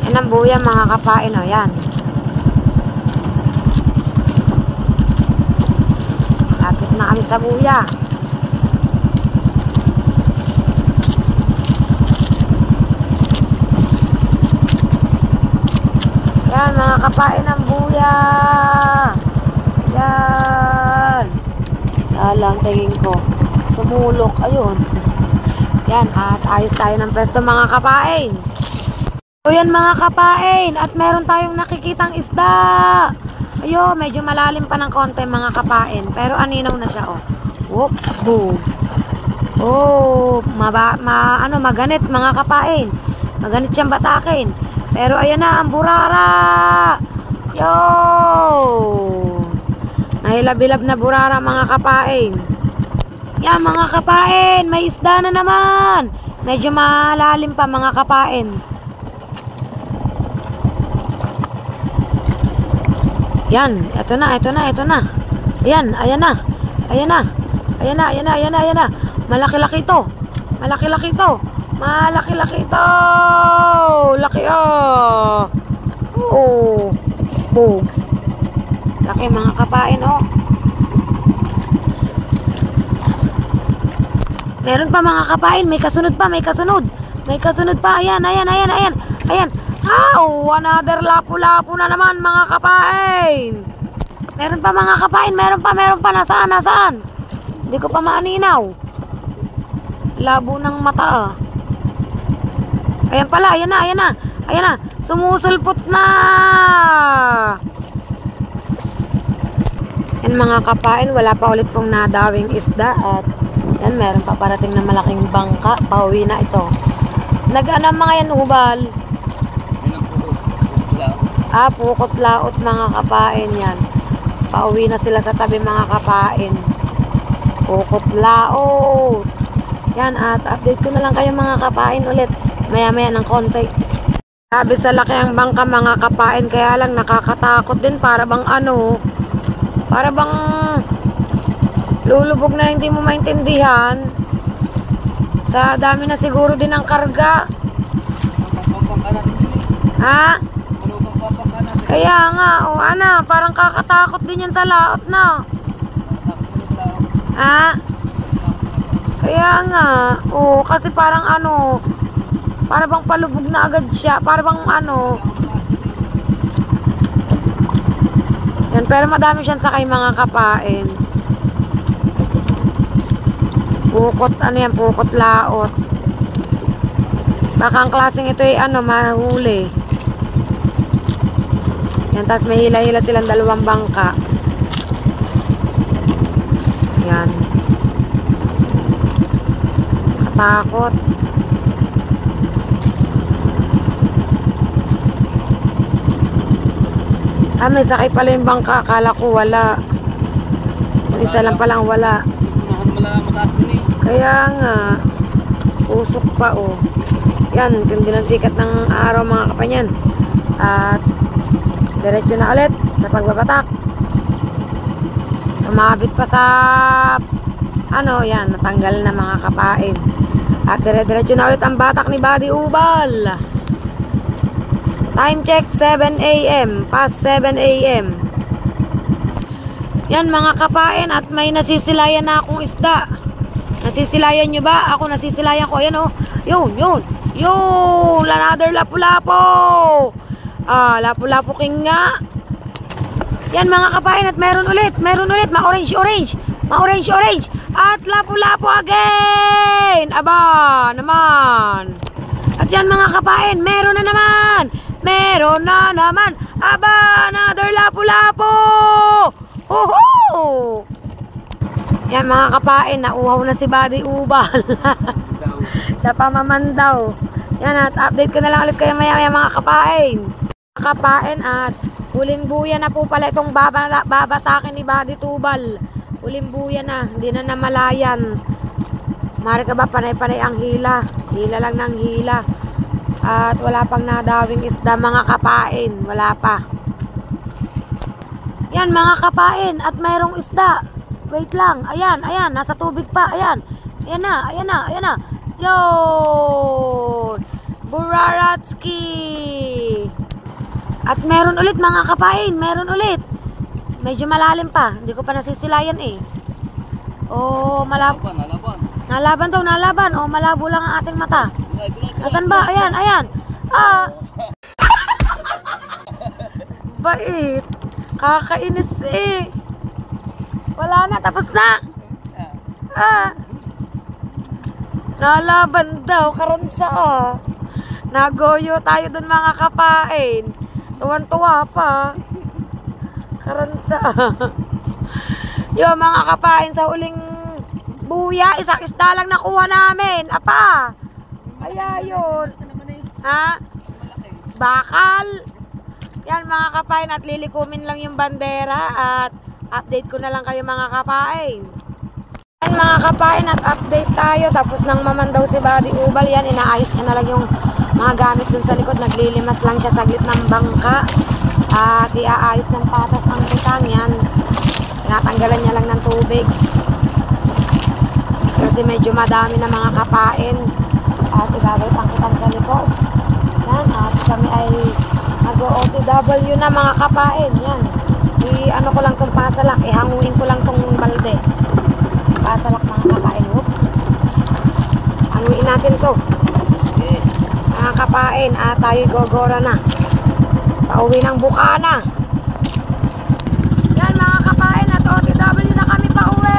Yan ang buya mga kapain, o. Yan. Lapit na kami sa buya. Yan mga kapain ng buya. Yan. Salang tingin ko. Sumulok. Ayun. Yan. At ayos tayo ng pwesto mga kapain. So yan mga kapain. At meron tayong nakikitang isda. Ayun. Medyo malalim pa ng konti mga kapain. Pero aninaw na siya, oh. Whoop. Boom. Oh. Maganit mga kapain. Maganit siyang batakin. Pero ayan na ang burara. Yo! Nahilabilab na burara mga kapain. Yan mga kapain, may isda na naman. Medyo malalim pa mga kapain. Yan, eto na. Ayan na. Malaki-laki ito. Laki, oh. Oh. Bugs. Laki mga kapain, oh. Meron pa mga kapain, may kasunod pa. Ayan. Another lapu-lapu na naman mga kapain. Meron pa mga kapain, meron pa. Nasaan? Hindi ko pa maaninaw. Labo ng mata, ah. Ayan pala, ayan na. Sumusulpot na. Yan mga kapain, wala pa ulit pong nadawing isda. At yan, meron pa parating na malaking bangka. Pauwi na ito. Nag-ano mga yan, hubal? Pukot laot mga kapain yan. Pauwi na sila sa tabi mga kapain. Pukot laot. Yan, at update ko na lang kayo mga kapain ulit. Maya-maya ng konti. Sabi sa laki ang bangka mga kapain, kaya lang nakakatakot din. Para bang Lulubog na hindi mo maintindihan. Sa dami na siguro din ang karga. Ha? Kaya nga, o ana, parang kakatakot din yan sa laot na. Ha? Kaya nga, o kasi parang ano, para bang palubog na agad siya, para bang ano. Yan, pero madami siyang sakay mga kapain. Pukot, ano yan, pukot laot. Baka ang klaseng ito ay ano, mahuli. Yan, tas may hila-hila silang dalawang bangka. Yan. Katakot. Ah, may sakay pala yung bangka. Akala ko wala. Isa lang palang wala. Kaya nga, usok pa oh. Yan, hindi ng sikat ng araw mga kapanyan. At diretso na ulit sa pagbabatak. Sumabit pa sa ano, yan, natanggal na mga kapain. At diretso na ulit ang batak ni Buddy Ubal. Time check 7 AM, past 7 AM. Yan mga kapain, at may nasisilayan na akong isda. Nasisilayan nyo ba? Ako nasisilayan ko. Ayan oh. Yun. Another lapu-lapo. Ah, lapu-lapo king nga. Yan mga kapain, at meron ulit. Ma-orange. At lapu-lapo again. Aba, naman. At yan mga kapain, meron na naman. Aba, another lapu-lapo. Hoho! Yan mga kapain, nauhaw na si Buddy Ubal. Sa pamamandaw. Yan, at update ko na lang ulit kayo maya mga kapain. Kapain, at huling buya na po pala itong baba sa akin ni Buddy Ubal. Huling buya na, hindi na namalayan. Mari ka ba, panay-panay ang hila. Hila lang ng hila. At wala pang nadawing isda mga kapain. Wala pa. Yan mga kapain, at mayroong isda. Wait lang, ayan, nasa tubig pa, ayan na. Yun! Buraratski! At meron ulit mga kapain, medyo malalim pa, hindi ko pa nasisilayan eh. Oh, malabo. Nalaban. Oh, malabo lang ang ating mata. Asan ba? Ayan. Ah! Bait. Kakainis eh. Wala na, tapos na. Ah. Nalaban daw, karansa ah. Nagoyo tayo dun mga kapain. Tuwan-tuwa pa. Karansa ah. Yung mga kapain sa huling buya, isang isda lang nakuha namin. Apa. Kaya yun. Ha? Bakal. Yan mga kapain, at lilikumin lang yung bandera at update ko na lang kayo mga kapain. Yan mga kapain, at update tayo. Tapos nang mamandaw si Buddy Ubal, yan, inaayos niya na lang yung mga gamit dun sa likod. Naglilimas lang siya saglit ng bangka. At iaayos ng patas ang butang yan. Tinatanggalan niya lang ng tubig. Kasi medyo madami na mga kapain. At ibabay pangkitan sa likod. Yan, at kami ay nag-OTW na mga kapain. Yan. Ano ko lang tong pasalak, hanguin ko lang tong balde. Pasalak mga kapain. Hanguin natin to. Mga kapain, at tayo gogora na. Pauwi ng Bukana. Yan mga kapain, at OTW na kami pauwi.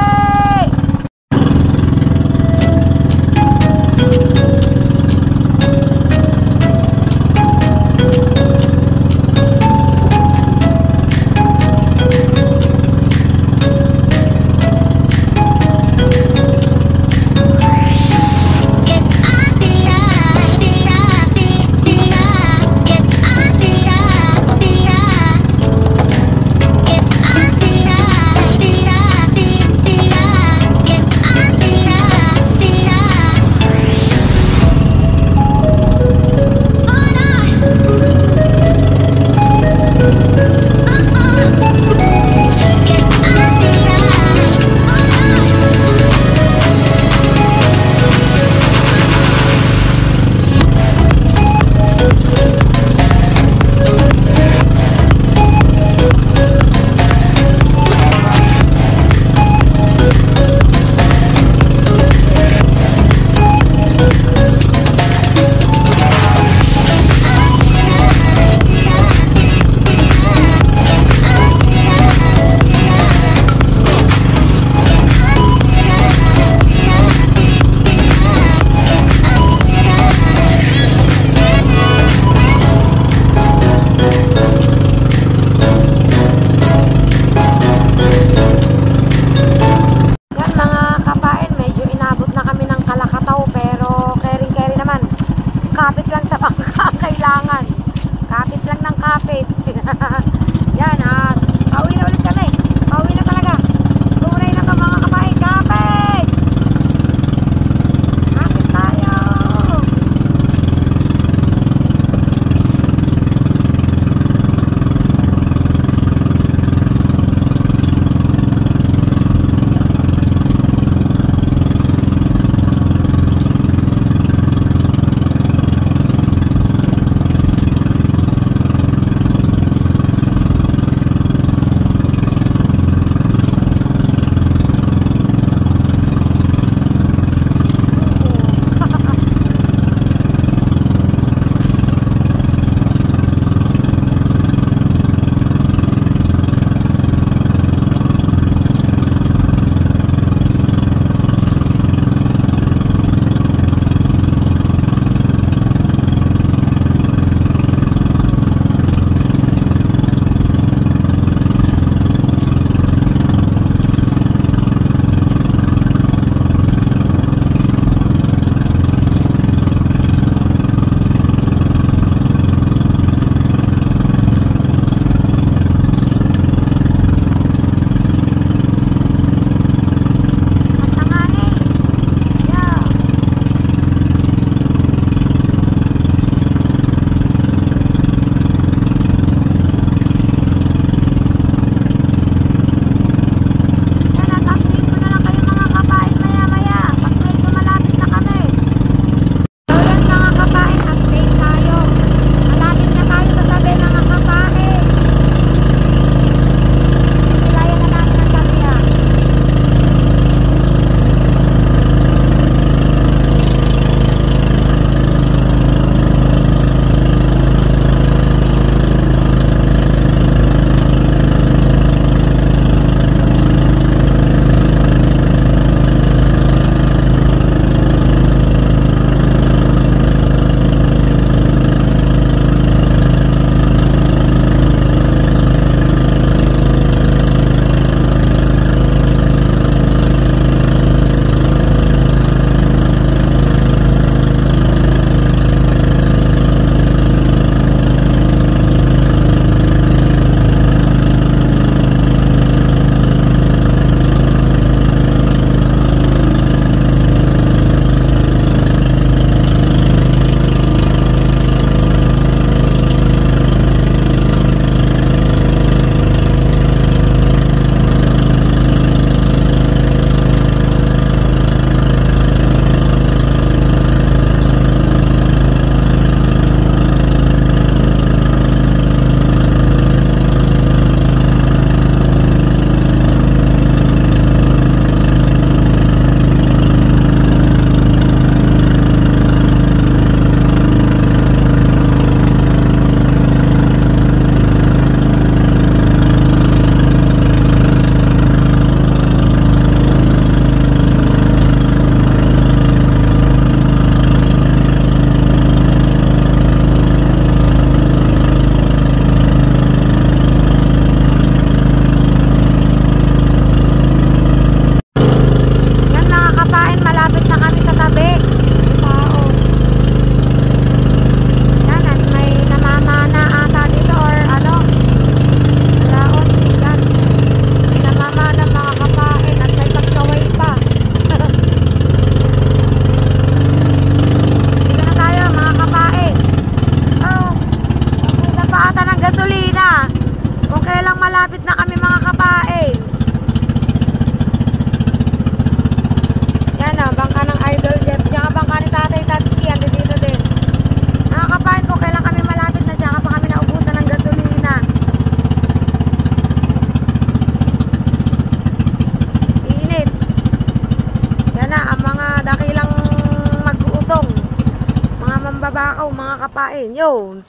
kapain. Yun.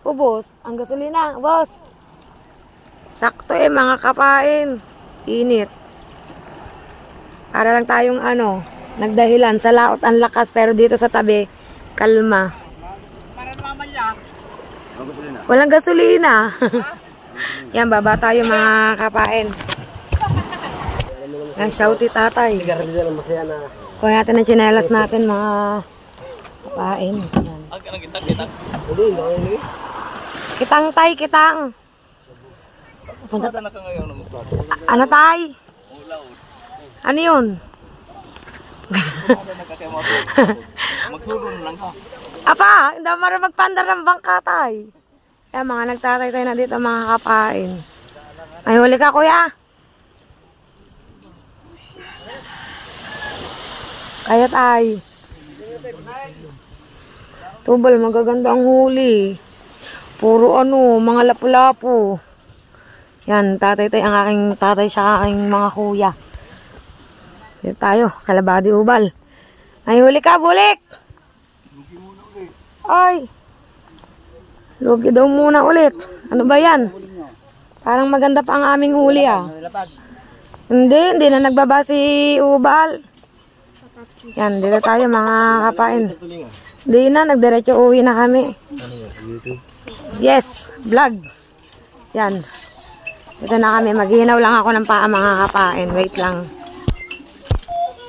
Boss, ang gasolina, boss. Sakto mga kapain. Init. Para lang tayong nagdahilan sa laot ang lakas pero dito sa tabi, kalma. Walang gasolina. Yan, baba tayo mga kapain. Yan, shouty tatay. Kuha natin ang tsinelas natin mga kapain. Yan. Kitang tay, kitang. Ano tay? Ano yun? Magsulong lang ka. Apa, hindi mo rin magpandar ng bangka tay. Yan, mga nagtatay tayo na dito mga kapain. Ay, huli ka kuya. Kaya tay. Tubal, magaganda ang huli. Puro mga lapu-lapu. Yan, tatay tayo, ang aking tatay siya aking mga kuya. Dito tayo, kalabadi ubal. Ay, huli ka, bulik! Ay! Lugi daw muna ulit. Ano ba yan? Parang maganda pa ang aming huli Hindi na nagbaba si ubal. Yan, dito tayo mga kapain. Hindi na, nagdiretso uwi na kami. Yes, vlog. Yan. Dito na kami, maghihinaw lang ako ng paa mga kapain. Wait lang.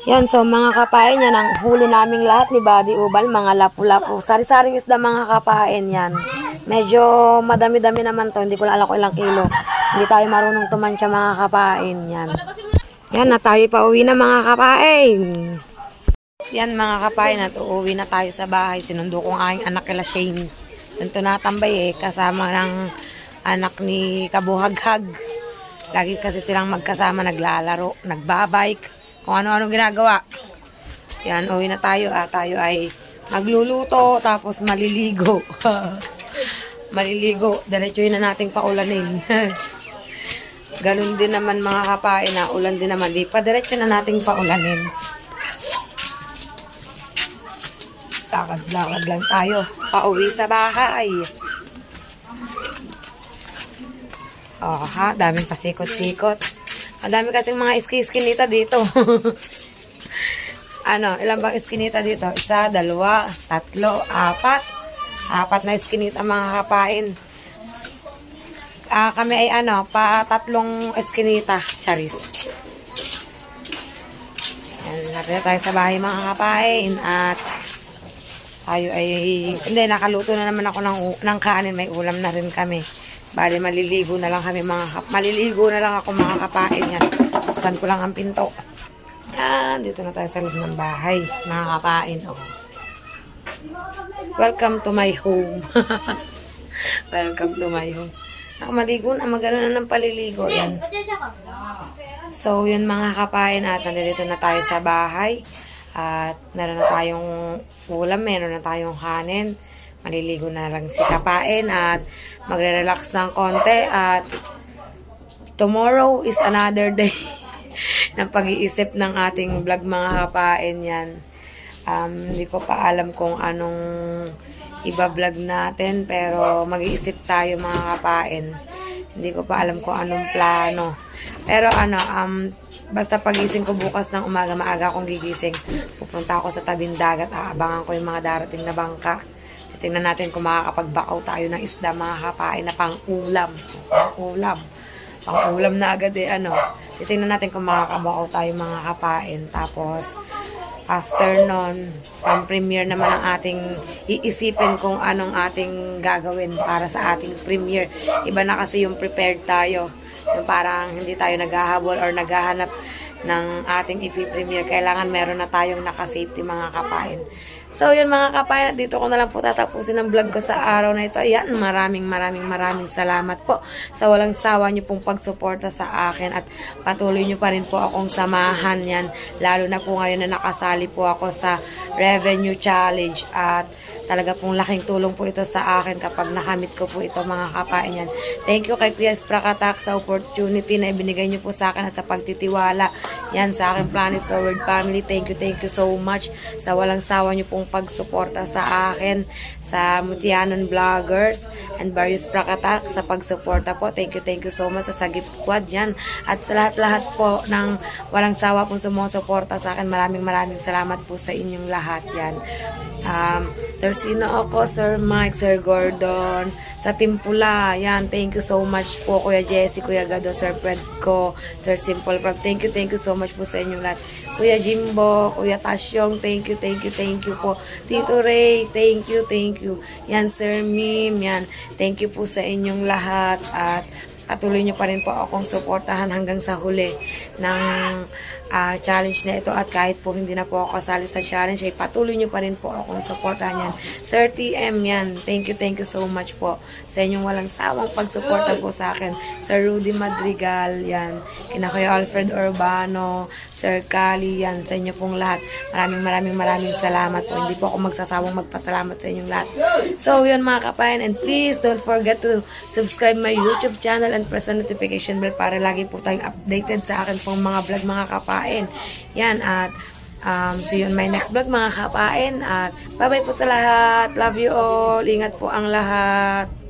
Yan, so mga kapain, yan ang huli naming lahat ni Buddy Ubal, mga lapu-lapu. Sari-saring isda mga kapain yan. Medyo madami-dami naman to, hindi ko lang alam kung ilang kilo. Hindi tayo marunong tumansya mga kapain yan. Yan, na tayo pa uwi na mga kapain. Yan mga kapain, at uuwi na tayo sa bahay. Sinundo ko ang aking anak kila Shane. Dito natambay kasama ng anak ni Kabuhaghag. Lagi kasi silang magkasama, naglalaro, nagbabike. Kung ano-ano ginagawa. Yan, uwi na tayo. Tayo ay magluluto, tapos maliligo. Maliligo. Diretsuhin na nating paulanin. Ganun din naman mga kapain na ulan din naman. Di pa diretso na nating paulanin. Lakad-lakad lang tayo. Pauwi sa bahay. Daming pasikot-sikot. Madami kasing mga iskinita dito. Ilan bang iskinita dito? 1, 2, 3, 4. 4 na iskinita mga kapain. Kami ay pa 3 iskinita. Charis. Napila tayo sa bahay mga kapain. At tayo ay, hindi, nakaluto na naman ako ng kanin. May ulam na rin kami. Bali, maliligo na lang kami maliligo na lang ako mga kapain yan. Saan ko lang ang pinto. Yan, dito na tayo sa loob ng bahay, mga kapain. Welcome to my home. Welcome to my home. Nakamaligo na, magano na ng paliligo. Yan. So, yun mga kapain, at nandito na tayo sa bahay. At meron na tayong ulam, meron na tayong kanin. Maliligo na lang si kapain at magre-relax ng konti. At tomorrow is another day ng pag-iisip ng ating vlog mga kapain yan. Hindi ko pa alam kung anong iba-vlog natin, pero mag-iisip tayo mga kapain. Hindi ko pa alam kung anong plano. Pero basta pagising ko bukas ng umaga, maaga akong gigising. Pupunta ako sa tabing dagat, aabangan ko yung mga darating na bangka. Tingnan natin kung makakapagbakaw tayo ng isda mga kapain na pang-ulam. Pang-ulam na agad Titingnan natin kung makakabakaw tayo mga kapain. Tapos, after nun, pang-premiere naman ang ating iisipin kung anong ating gagawin para sa ating premiere. Iba na kasi yung prepared tayo. Yung parang hindi tayo naghahabol or naghahanap ng ating ipi-premiere. Kailangan meron na tayong naka-safety mga kapain. So, yun mga kapain, dito ko na lang po tatapusin ang vlog ko sa araw na ito. Ayan, maraming salamat po sa walang sawa nyo pong pagsuporta sa akin at patuloy nyo pa rin po akong samahan yan. Lalo na po ngayon na nakasali po ako sa Revenue Challenge at Talaga pong laking tulong po ito sa akin kapag nakamit ko po ito mga kapain yan. Thank you kay Kuya Sprakatak sa opportunity na ibinigay niyo po sa akin at sa pagtitiwala yan sa aking Planet Forward family. Thank you so much sa walang sawa niyo pong pagsuporta sa akin, sa Mutianan Vloggers and various Sprakatak sa pagsuporta po. Thank you so much sa Sagip Squad yan at sa lahat-lahat po ng walang sawa pong sumusuporta sa akin. Maraming salamat po sa inyong lahat yan. Sir Sino ako, Sir Mike, Sir Gordon, sa Timpula, yan, thank you so much po, Kuya Jesse, Kuya Gado, Sir Fred ko, Sir Simple Prab, thank you so much po sa inyong lahat. Kuya Jimbo, Kuya Tasyong, thank you po. Tito Ray, thank you. Yan, Sir Mim, yan, thank you po sa inyong lahat at patuloy nyo pa rin po akong suportahan hanggang sa huli ng challenge na ito at kahit po hindi na po ako kasali sa challenge ay patuloy nyo pa rin po akong suportahan yan. Sir TM yan, thank you so much po sa inyong walang sawang pagsuporta po sa akin. Sir Rudy Madrigal yan, kina Kuya Alfred Urbano, Sir Kali yan, sa inyo pong lahat. Maraming salamat po. Hindi po ako magsasawang magpasalamat sa inyong lahat. So yun mga kapayan, and please don't forget to subscribe my YouTube channel and press the notification bell para lagi po tayong updated sa akin pong mga vlog mga kapain. Yan, at see you in my next vlog mga kapain, at bye bye po sa lahat. Love you all. Ingat po ang lahat.